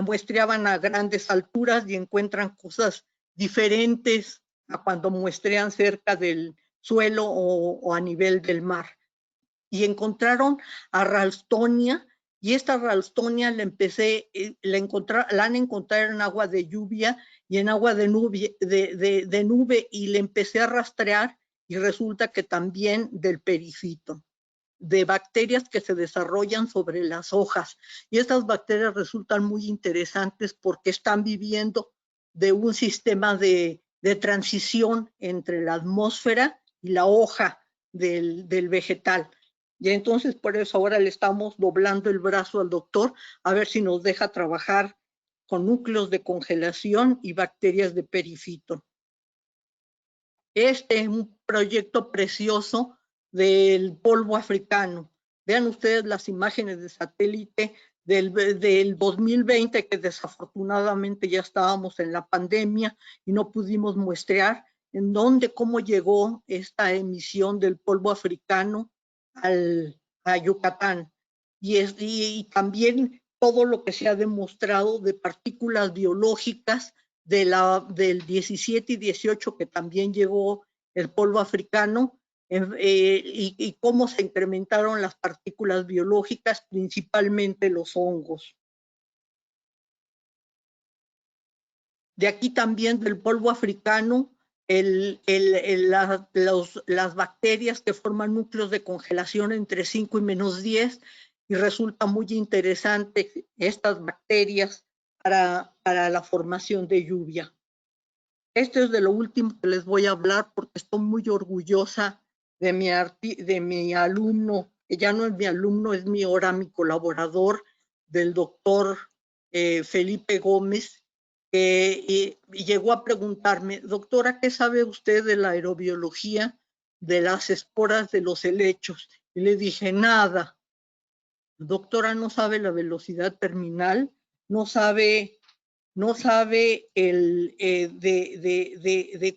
muestreaban a grandes alturas y encuentran cosas diferentes a cuando muestrean cerca del suelo o a nivel del mar. Y encontraron a Ralstonia, y esta Ralstonia la han encontrado en agua de lluvia y en agua de nube, y le empecé a rastrear y resulta que también del perifito, de bacterias que se desarrollan sobre las hojas. Y estas bacterias resultan muy interesantes porque están viviendo de un sistema de transición entre la atmósfera y la hoja del vegetal. Y entonces por eso ahora le estamos doblando el brazo al doctor a ver si nos deja trabajar con núcleos de congelación y bacterias de perifito. Este es un proyecto precioso del polvo africano. Vean ustedes las imágenes de satélite del 2020, que desafortunadamente ya estábamos en la pandemia y no pudimos muestrear en dónde, cómo llegó esta emisión del polvo africano a Yucatán. Y también todo lo que se ha demostrado de partículas biológicas del 17 y 18, que también llegó el polvo africano, y cómo se incrementaron las partículas biológicas, principalmente los hongos. De aquí también del polvo africano, las bacterias que forman núcleos de congelación entre 5 y -10, y resulta muy interesante estas bacterias para la formación de lluvia. Esto es de lo último que les voy a hablar porque estoy muy orgullosa de mi alumno, que ya no es mi alumno, es ahora mi colaborador, del doctor Felipe Gómez, que llegó a preguntarme: doctora, ¿qué sabe usted de la aerobiología de las esporas de los helechos? Y le dije: nada. Doctora, ¿no sabe la velocidad terminal? ¿No sabe de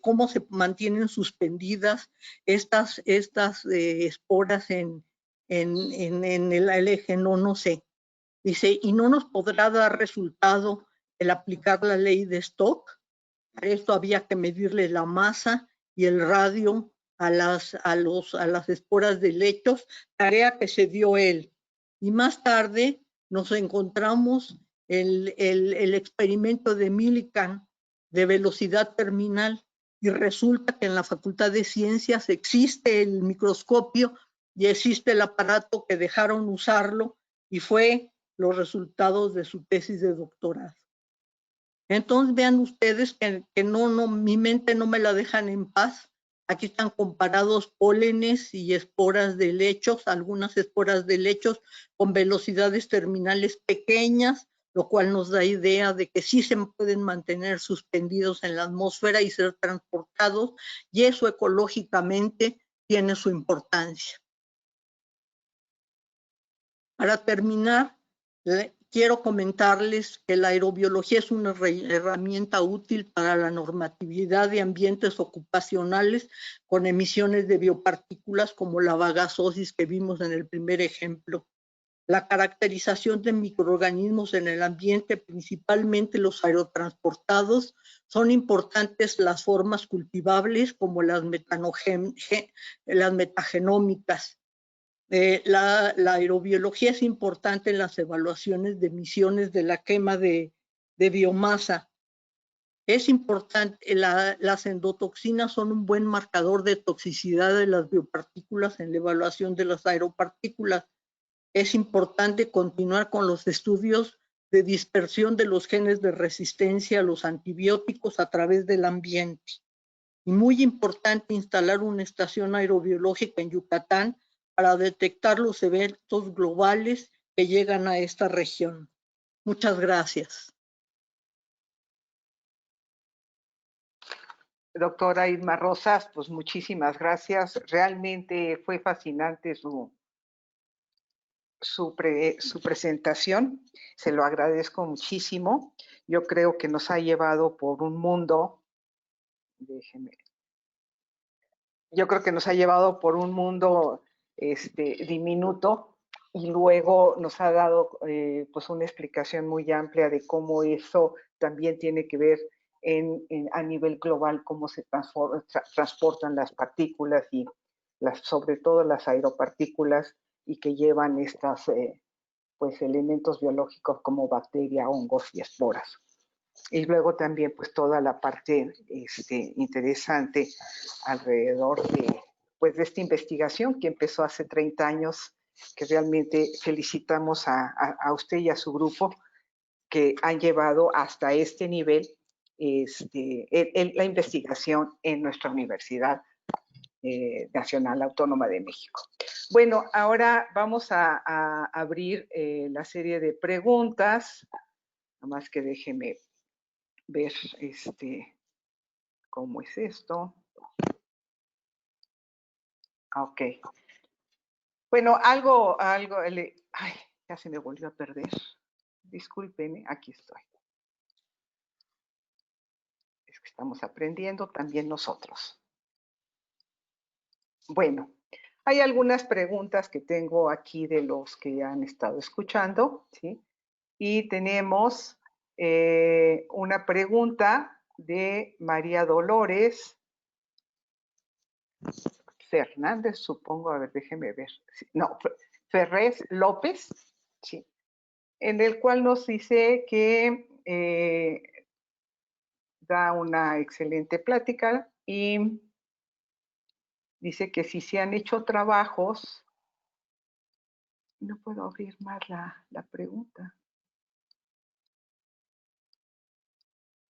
cómo se mantienen suspendidas estas esporas en el eje? No sé. Dice: ¿y no nos podrá dar resultado el aplicar la ley de Stock? Para esto había que medirle la masa y el radio a las esporas de helechos, tarea que se dio él. Y más tarde nos encontramos el experimento de Millikan de velocidad terminal, y resulta que en la Facultad de Ciencias existe el microscopio y existe el aparato que dejaron usarlo, y fue los resultados de su tesis de doctorado. Entonces vean ustedes que mi mente no me la dejan en paz. Aquí están comparados pólenes y esporas de helechos, algunas esporas de helechos con velocidades terminales pequeñas, lo cual nos da idea de que sí se pueden mantener suspendidos en la atmósfera y ser transportados, y eso ecológicamente tiene su importancia. Para terminar, quiero comentarles que la aerobiología es una herramienta útil para la normatividad de ambientes ocupacionales con emisiones de biopartículas como la bagasosis que vimos en el primer ejemplo. La caracterización de microorganismos en el ambiente, principalmente los aerotransportados, son importantes las formas cultivables como las metagenómicas. La aerobiología es importante en las evaluaciones de emisiones de la quema de biomasa. Es importante, las endotoxinas son un buen marcador de toxicidad de las biopartículas en la evaluación de las aeropartículas. Es importante continuar con los estudios de dispersión de los genes de resistencia a los antibióticos a través del ambiente. Y muy importante instalar una estación aerobiológica en Yucatán para detectar los eventos globales que llegan a esta región. Muchas gracias. Doctora Irma Rosas, pues muchísimas gracias. Realmente fue fascinante su presentación. Se lo agradezco muchísimo. Yo creo que nos ha llevado por un mundo, diminuto, y luego nos ha dado pues una explicación muy amplia de cómo eso también tiene que ver a nivel global, cómo se transportan las partículas y sobre todo las aeropartículas, y que llevan estas pues elementos biológicos como bacteria, hongos y esporas. Y luego también pues toda la parte interesante alrededor de esta investigación que empezó hace 30 años, que realmente felicitamos a usted y a su grupo, que han llevado hasta este nivel la investigación en nuestra Universidad Nacional Autónoma de México. Bueno, ahora vamos a abrir la serie de preguntas. Nada más que déjeme ver cómo es esto. Ok. Bueno, ay, ya se me volvió a perder. Discúlpeme, aquí estoy. Es que estamos aprendiendo también nosotros. Bueno, hay algunas preguntas que tengo aquí de los que han estado escuchando, ¿sí? Y tenemos una pregunta de María Dolores Fernández, supongo, a ver, déjeme ver. No, Ferrés López, sí, en el cual nos dice que da una excelente plática y dice que si se han hecho trabajos, no puedo abrir más la pregunta.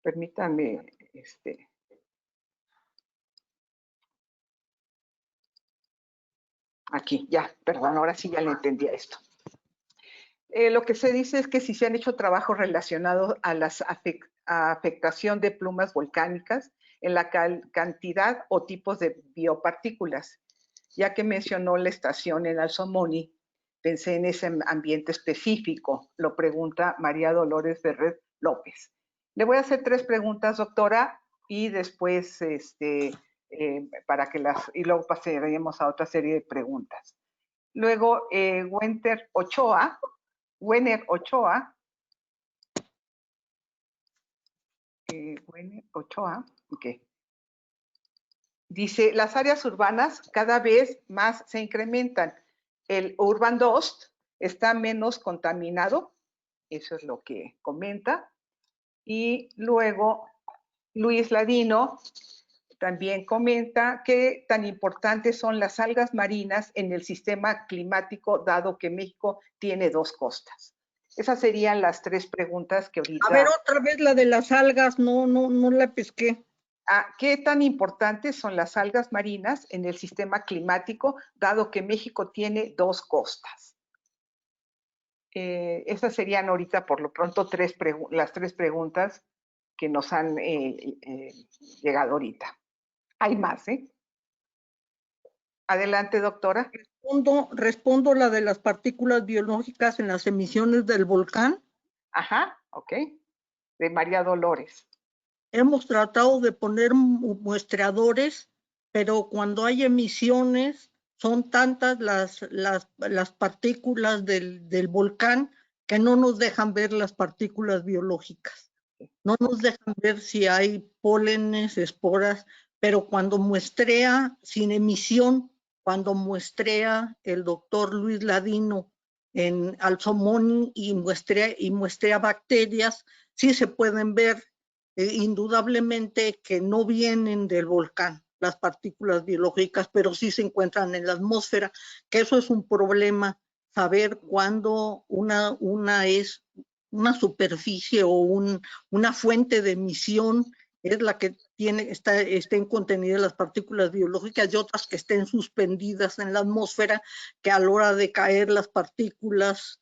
Permítanme, aquí, ya, perdón, ahora sí ya le entendí a esto. Lo que se dice es que si se han hecho trabajos relacionados a la afectación de plumas volcánicas en la cantidad o tipos de biopartículas, ya que mencionó la estación en Alzomoni, pensé en ese ambiente específico, lo pregunta María Dolores Ferrer López. Le voy a hacer 3 preguntas, doctora, y después, y luego pasaremos a otra serie de preguntas. Luego, Wenner Ochoa, okay. Dice, las áreas urbanas cada vez más se incrementan. El Urban Dust está menos contaminado, eso es lo que comenta. Y luego, Luis Ladino también comenta que tan importantes son las algas marinas en el sistema climático, dado que México tiene 2 costas. Esas serían las 3 preguntas que ahorita... A ver, otra vez la de las algas, no la pesqué. ¿Qué tan importantes son las algas marinas en el sistema climático, dado que México tiene 2 costas? Esas serían ahorita, por lo pronto, las 3 preguntas que nos han llegado ahorita. Hay más, ¿eh? Adelante, doctora. Respondo la de las partículas biológicas en las emisiones del volcán. Ajá, ok. De María Dolores. Hemos tratado de poner muestreadores, pero cuando hay emisiones son tantas las partículas del volcán que no nos dejan ver las partículas biológicas. No nos dejan ver si hay pólenes, esporas, pero cuando muestrea sin emisión, cuando muestrea el doctor Luis Ladino en Alzomoni y muestrea bacterias, sí se pueden ver. Indudablemente que no vienen del volcán las partículas biológicas, pero sí se encuentran en la atmósfera, que eso es un problema, saber cuándo una es una superficie o una fuente de emisión es la que estén contenidas las partículas biológicas y otras que estén suspendidas en la atmósfera, que a la hora de caer las partículas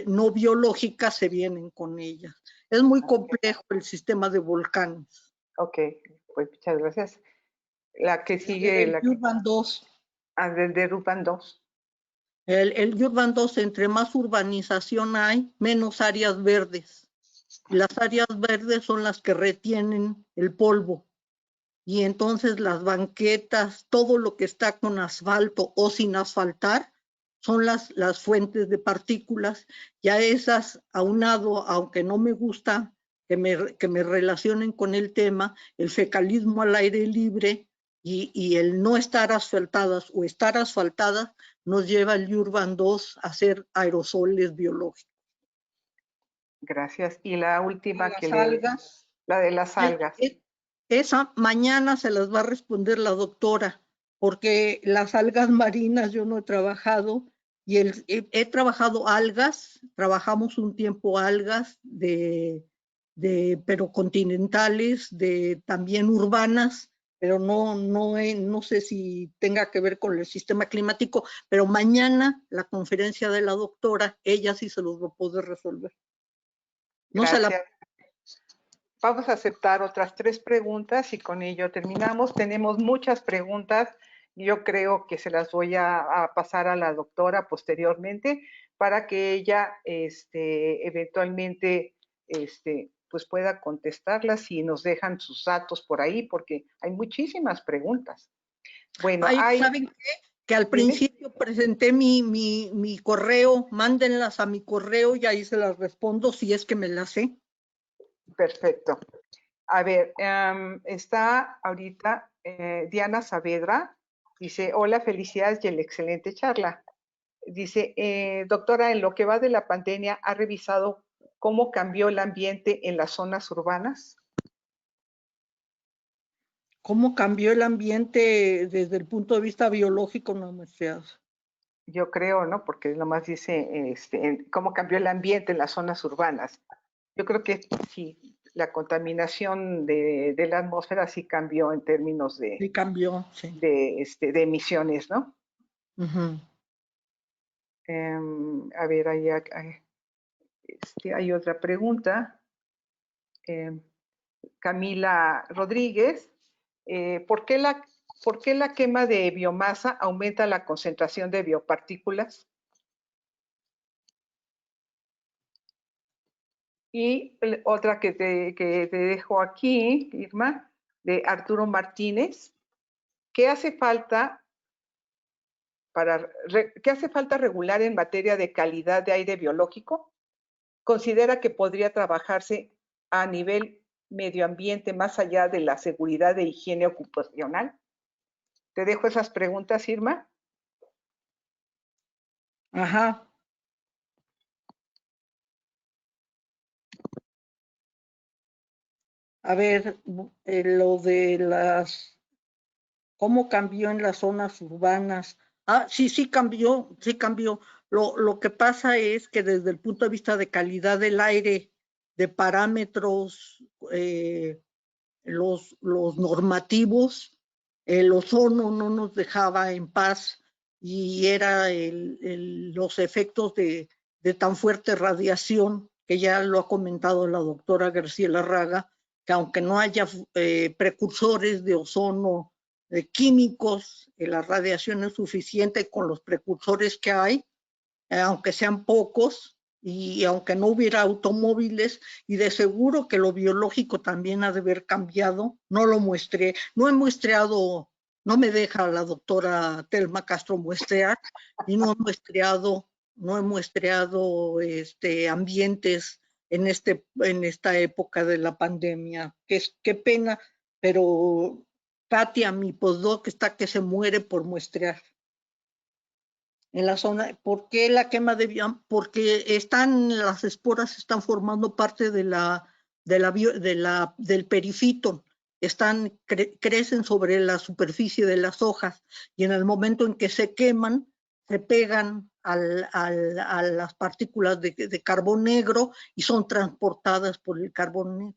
no biológicas se vienen con ellas. Es muy complejo el sistema de volcanes. Ok, pues muchas gracias. La que sigue... El Urban 2. De Urban 2. El Urban 2, entre más urbanización hay, menos áreas verdes. Y las áreas verdes son las que retienen el polvo. Y entonces las banquetas, todo lo que está con asfalto o sin asfaltar, son las fuentes de partículas. Y a esas, aunado, aunque no me gusta que me relacionen con el tema, el fecalismo al aire libre y el no estar asfaltadas o estar asfaltadas, nos lleva el Urban 2 a hacer aerosoles biológicos. Gracias. Y la última que algas. La de las algas. Esa mañana se las va a responder la doctora, porque las algas marinas yo no he trabajado, y he trabajado algas, trabajamos un tiempo algas pero continentales, también urbanas, pero no sé si tenga que ver con el sistema climático, pero mañana la conferencia de la doctora, ella sí se los va a poder resolver. Gracias. Vamos a aceptar otras 3 preguntas y con ello terminamos. Tenemos muchas preguntas. Yo creo que se las voy a pasar a la doctora posteriormente para que ella eventualmente pues pueda contestarlas y nos dejan sus datos por ahí, porque hay muchísimas preguntas. Bueno, ¿saben qué? Que al principio presenté mi correo, mándenlas a mi correo y ahí se las respondo si es que me las sé. Perfecto. A ver, está ahorita Diana Saavedra, dice, hola, felicidades y la excelente charla. Dice, doctora, en lo que va de la pandemia, ¿ha revisado cómo cambió el ambiente en las zonas urbanas? ¿Cómo cambió el ambiente desde el punto de vista biológico? No me seas. Yo creo, ¿no? Porque nomás dice, cómo cambió el ambiente en las zonas urbanas. Yo creo que sí, la contaminación de la atmósfera sí cambió en términos de, sí cambió, sí. de emisiones, ¿no? A ver, hay otra pregunta. Camila Rodríguez, ¿por qué la quema de biomasa aumenta la concentración de biopartículas? Y otra que te dejo aquí, Irma, de Arturo Martínez. ¿Qué hace falta regular en materia de calidad de aire biológico? ¿Considera que podría trabajarse a nivel medio ambiente más allá de la seguridad de higiene ocupacional? Te dejo esas preguntas, Irma. Ajá. A ver, lo de ¿cómo cambió en las zonas urbanas? Sí cambió. Lo que pasa es que desde el punto de vista de calidad del aire, de parámetros, los normativos, el ozono no nos dejaba en paz y era los efectos de tan fuerte radiación, que ya lo ha comentado la doctora Graciela Raga, que aunque no haya precursores de ozono químicos, la radiación es suficiente con los precursores que hay, aunque sean pocos, y aunque no hubiera automóviles, y de seguro que lo biológico también ha de haber cambiado. No lo muestré, no he muestreado, no me deja la doctora Telma Castro muestrear, y no he muestreado ambientes en esta época de la pandemia. Qué pena, pero Katia, mi postdoc, está que se muere por muestrear. En la zona, ¿por qué la quema de bioma? Porque las esporas están formando parte del perifito, crecen sobre la superficie de las hojas y en el momento en que se queman, se pegan a las partículas de carbón negro y son transportadas por el carbón negro.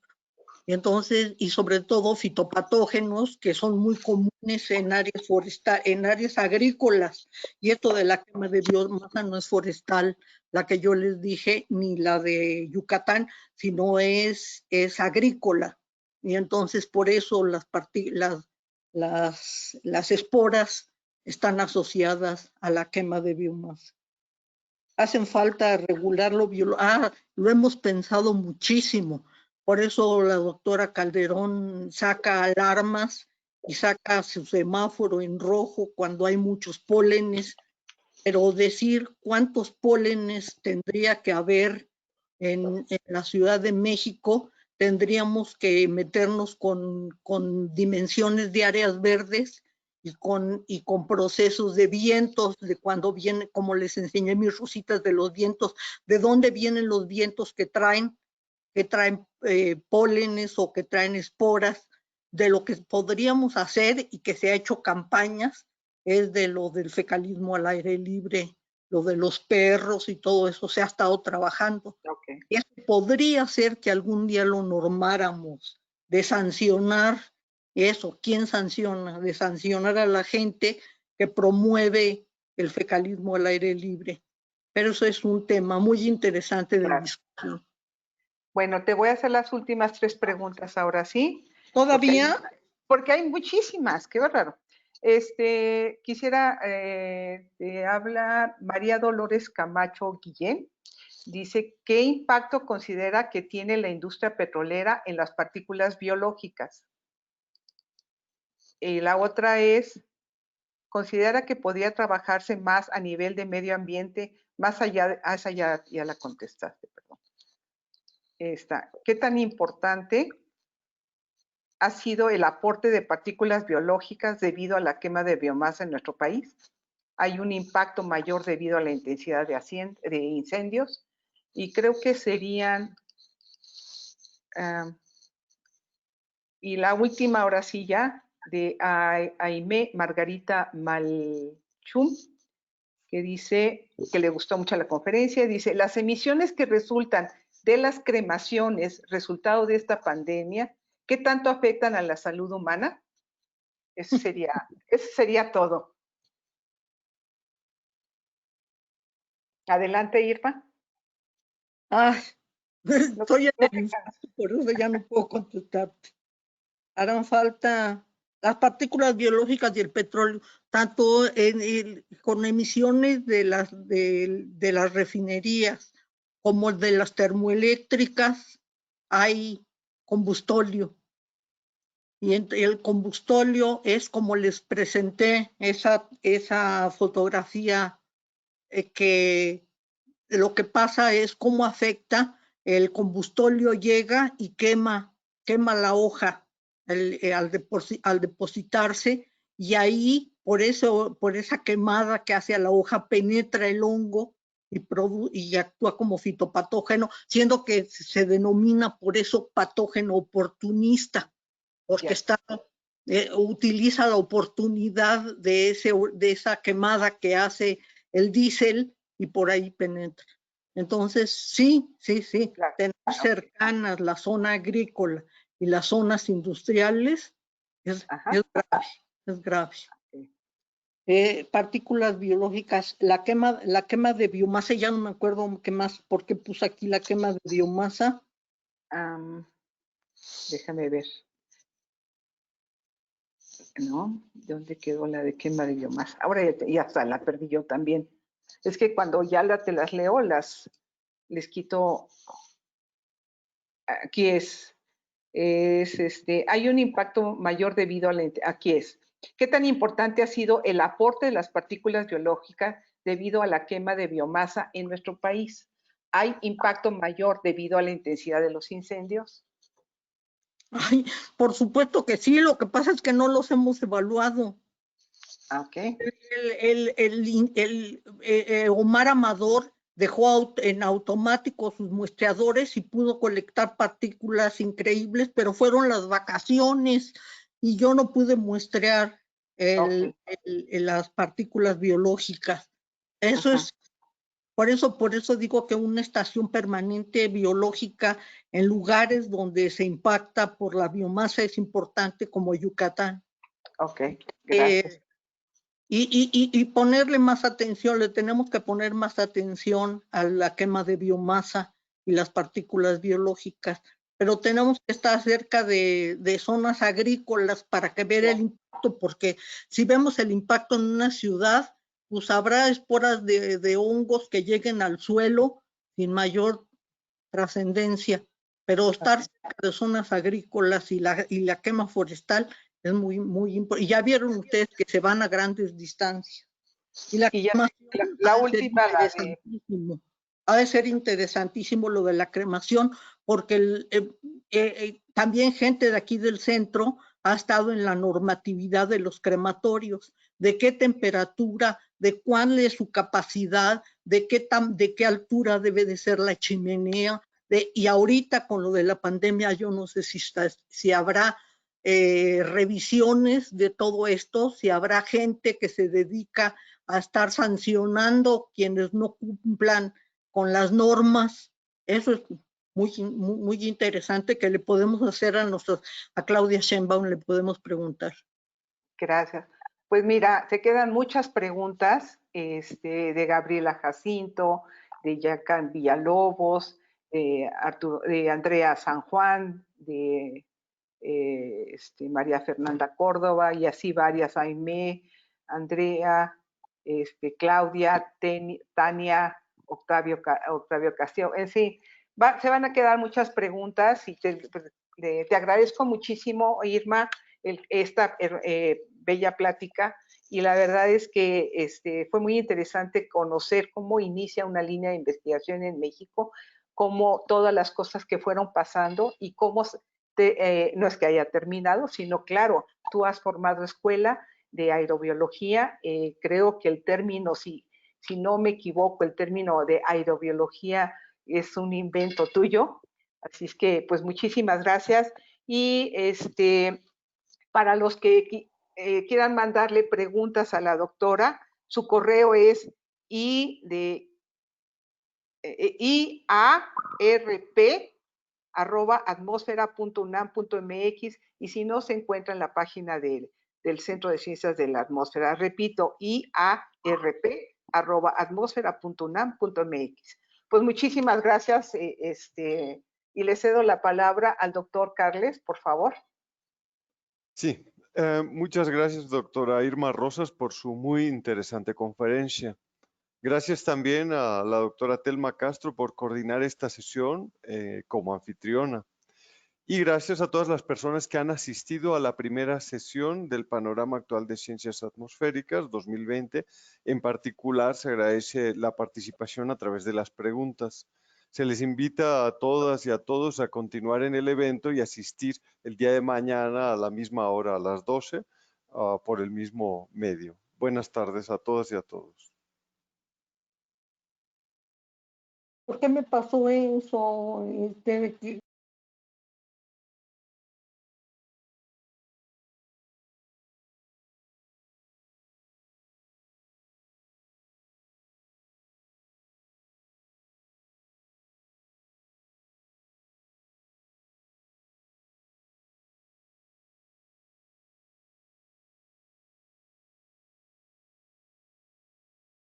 Y entonces, y sobre todo fitopatógenos que son muy comunes en áreas en áreas agrícolas. Y esto de la quema de biomasa no es forestal, la que yo les dije, ni la de Yucatán, sino es agrícola. Y entonces por eso las esporas están asociadas a la quema de biomasa. Hacen falta regularlo, lo hemos pensado muchísimo. Por eso la doctora Calderón saca alarmas y saca su semáforo en rojo cuando hay muchos pólenes, pero decir cuántos pólenes tendría que haber en la Ciudad de México, tendríamos que meternos con dimensiones de áreas verdes y con procesos de vientos, de cuando viene, como les enseñé mis rositas de los vientos, de dónde vienen los vientos que traen pólenes o que traen esporas. De lo que podríamos hacer y que se ha hecho campañas es de lo del fecalismo al aire libre, lo de los perros y todo eso se ha estado trabajando. Okay. Y eso podría ser que algún día lo normáramos, de sancionar eso. ¿Quién sanciona? De sancionar a la gente que promueve el fecalismo al aire libre. Pero eso es un tema muy interesante de discusión. Bueno, te voy a hacer las últimas 3 preguntas ahora sí. ¿Todavía? Porque hay muchísimas, qué bárbaro. Quisiera hablar María Dolores Camacho Guillén. Dice, ¿qué impacto considera que tiene la industria petrolera en las partículas biológicas? Y la otra es, ¿considera que podría trabajarse más a nivel de medio ambiente, más allá, ya la contestaste, perdón. ¿Qué tan importante ha sido el aporte de partículas biológicas debido a la quema de biomasa en nuestro país? Hay un impacto mayor debido a la intensidad de incendios y creo que serían, y la última ahora sí ya, de Aimé Margarita Malchum, que dice que le gustó mucho la conferencia, dice, las emisiones que resultan de las cremaciones, resultado de esta pandemia, ¿qué tanto afectan a la salud humana? Eso sería todo. Adelante, Irma. Ay, estoy en el infarto, por eso ya no puedo contestarte. Harán falta las partículas biológicas y el petróleo, tanto con emisiones de las refinerías como de las termoeléctricas, hay combustóleo. Y el combustóleo es como les presenté esa fotografía, que lo que pasa es cómo afecta el combustóleo, llega y quema la hoja al depositarse, y ahí por esa quemada que hace a la hoja penetra el hongo y actúa como fitopatógeno, siendo que se denomina por eso patógeno oportunista, porque utiliza la oportunidad de esa quemada que hace el diésel y por ahí penetra. Entonces, sí, Claro. tener cercanas la zona agrícola y las zonas industriales es grave. Partículas biológicas, la quema de biomasa, ya no me acuerdo qué más, por qué puse aquí la quema de biomasa. Déjame ver. ¿No? ¿Dónde quedó la de quema de biomasa? Ahora ya está, la perdí yo también. Es que cuando ya te las leo, les quito. Aquí hay un impacto mayor debido a aquí es. ¿Qué tan importante ha sido el aporte de las partículas biológicas debido a la quema de biomasa en nuestro país? ¿Hay impacto mayor debido a la intensidad de los incendios? Ay, por supuesto que sí, lo que pasa es que no los hemos evaluado. Okay. Omar Amador dejó en automático sus muestreadores y pudo colectar partículas increíbles, pero fueron las vacaciones y yo no pude muestrear las partículas biológicas. Eso es, por eso digo que una estación permanente biológica en lugares donde se impacta por la biomasa es importante, como Yucatán. Ok, gracias. Y ponerle más atención, le tenemos que poner más atención a la quema de biomasa y las partículas biológicas, pero tenemos que estar cerca de zonas agrícolas para que ver el impacto, porque si vemos el impacto en una ciudad, pues habrá esporas de hongos que lleguen al suelo sin mayor trascendencia, pero estar cerca de zonas agrícolas y la quema forestal es muy importante. Y ya vieron ustedes que se van a grandes distancias. Y la cremación la última, ha de ser interesantísimo lo de la cremación, porque también gente de aquí del centro ha estado en la normatividad de los crematorios, de qué temperatura, de cuál es su capacidad, de qué altura debe de ser la chimenea, y ahorita con lo de la pandemia yo no sé si habrá revisiones de todo esto, si habrá gente que se dedica a estar sancionando quienes no cumplan con las normas. Eso es muy interesante que le podemos hacer a Claudia Sheinbaum, le podemos preguntar. Gracias. Pues mira, se quedan muchas preguntas de Gabriela Jacinto, de Yacan Villalobos, de Andrea San Juan, de María Fernanda Córdoba, y así varias, Aimé, Andrea, Claudia, Tania, Octavio Castillo, en fin, se van a quedar muchas preguntas y te agradezco muchísimo, Irma, esta bella plática, y la verdad es que fue muy interesante conocer cómo inicia una línea de investigación en México, cómo todas las cosas que fueron pasando y cómo no es que haya terminado, sino claro, tú has formado escuela de aerobiología, creo que el término, si no me equivoco, el término de aerobiología es un invento tuyo, así es que pues muchísimas gracias, y para los que quieran mandarle preguntas a la doctora, su correo es iarp@atmosfera.unam.mx, y si no, se encuentra en la página del Centro de Ciencias de la Atmósfera. Repito, iarp@atmosfera.unam.mx. Pues muchísimas gracias, y le cedo la palabra al doctor Carles, por favor. Sí, muchas gracias, doctora Irma Rosas, por su muy interesante conferencia. Gracias también a la doctora Telma Castro por coordinar esta sesión como anfitriona. Y gracias a todas las personas que han asistido a la primera sesión del Panorama Actual de Ciencias Atmosféricas 2020. En particular, se agradece la participación a través de las preguntas. Se les invita a todas y a todos a continuar en el evento y asistir el día de mañana a la misma hora, a las 12, por el mismo medio. Buenas tardes a todas y a todos. ¿Por qué me pasó eso?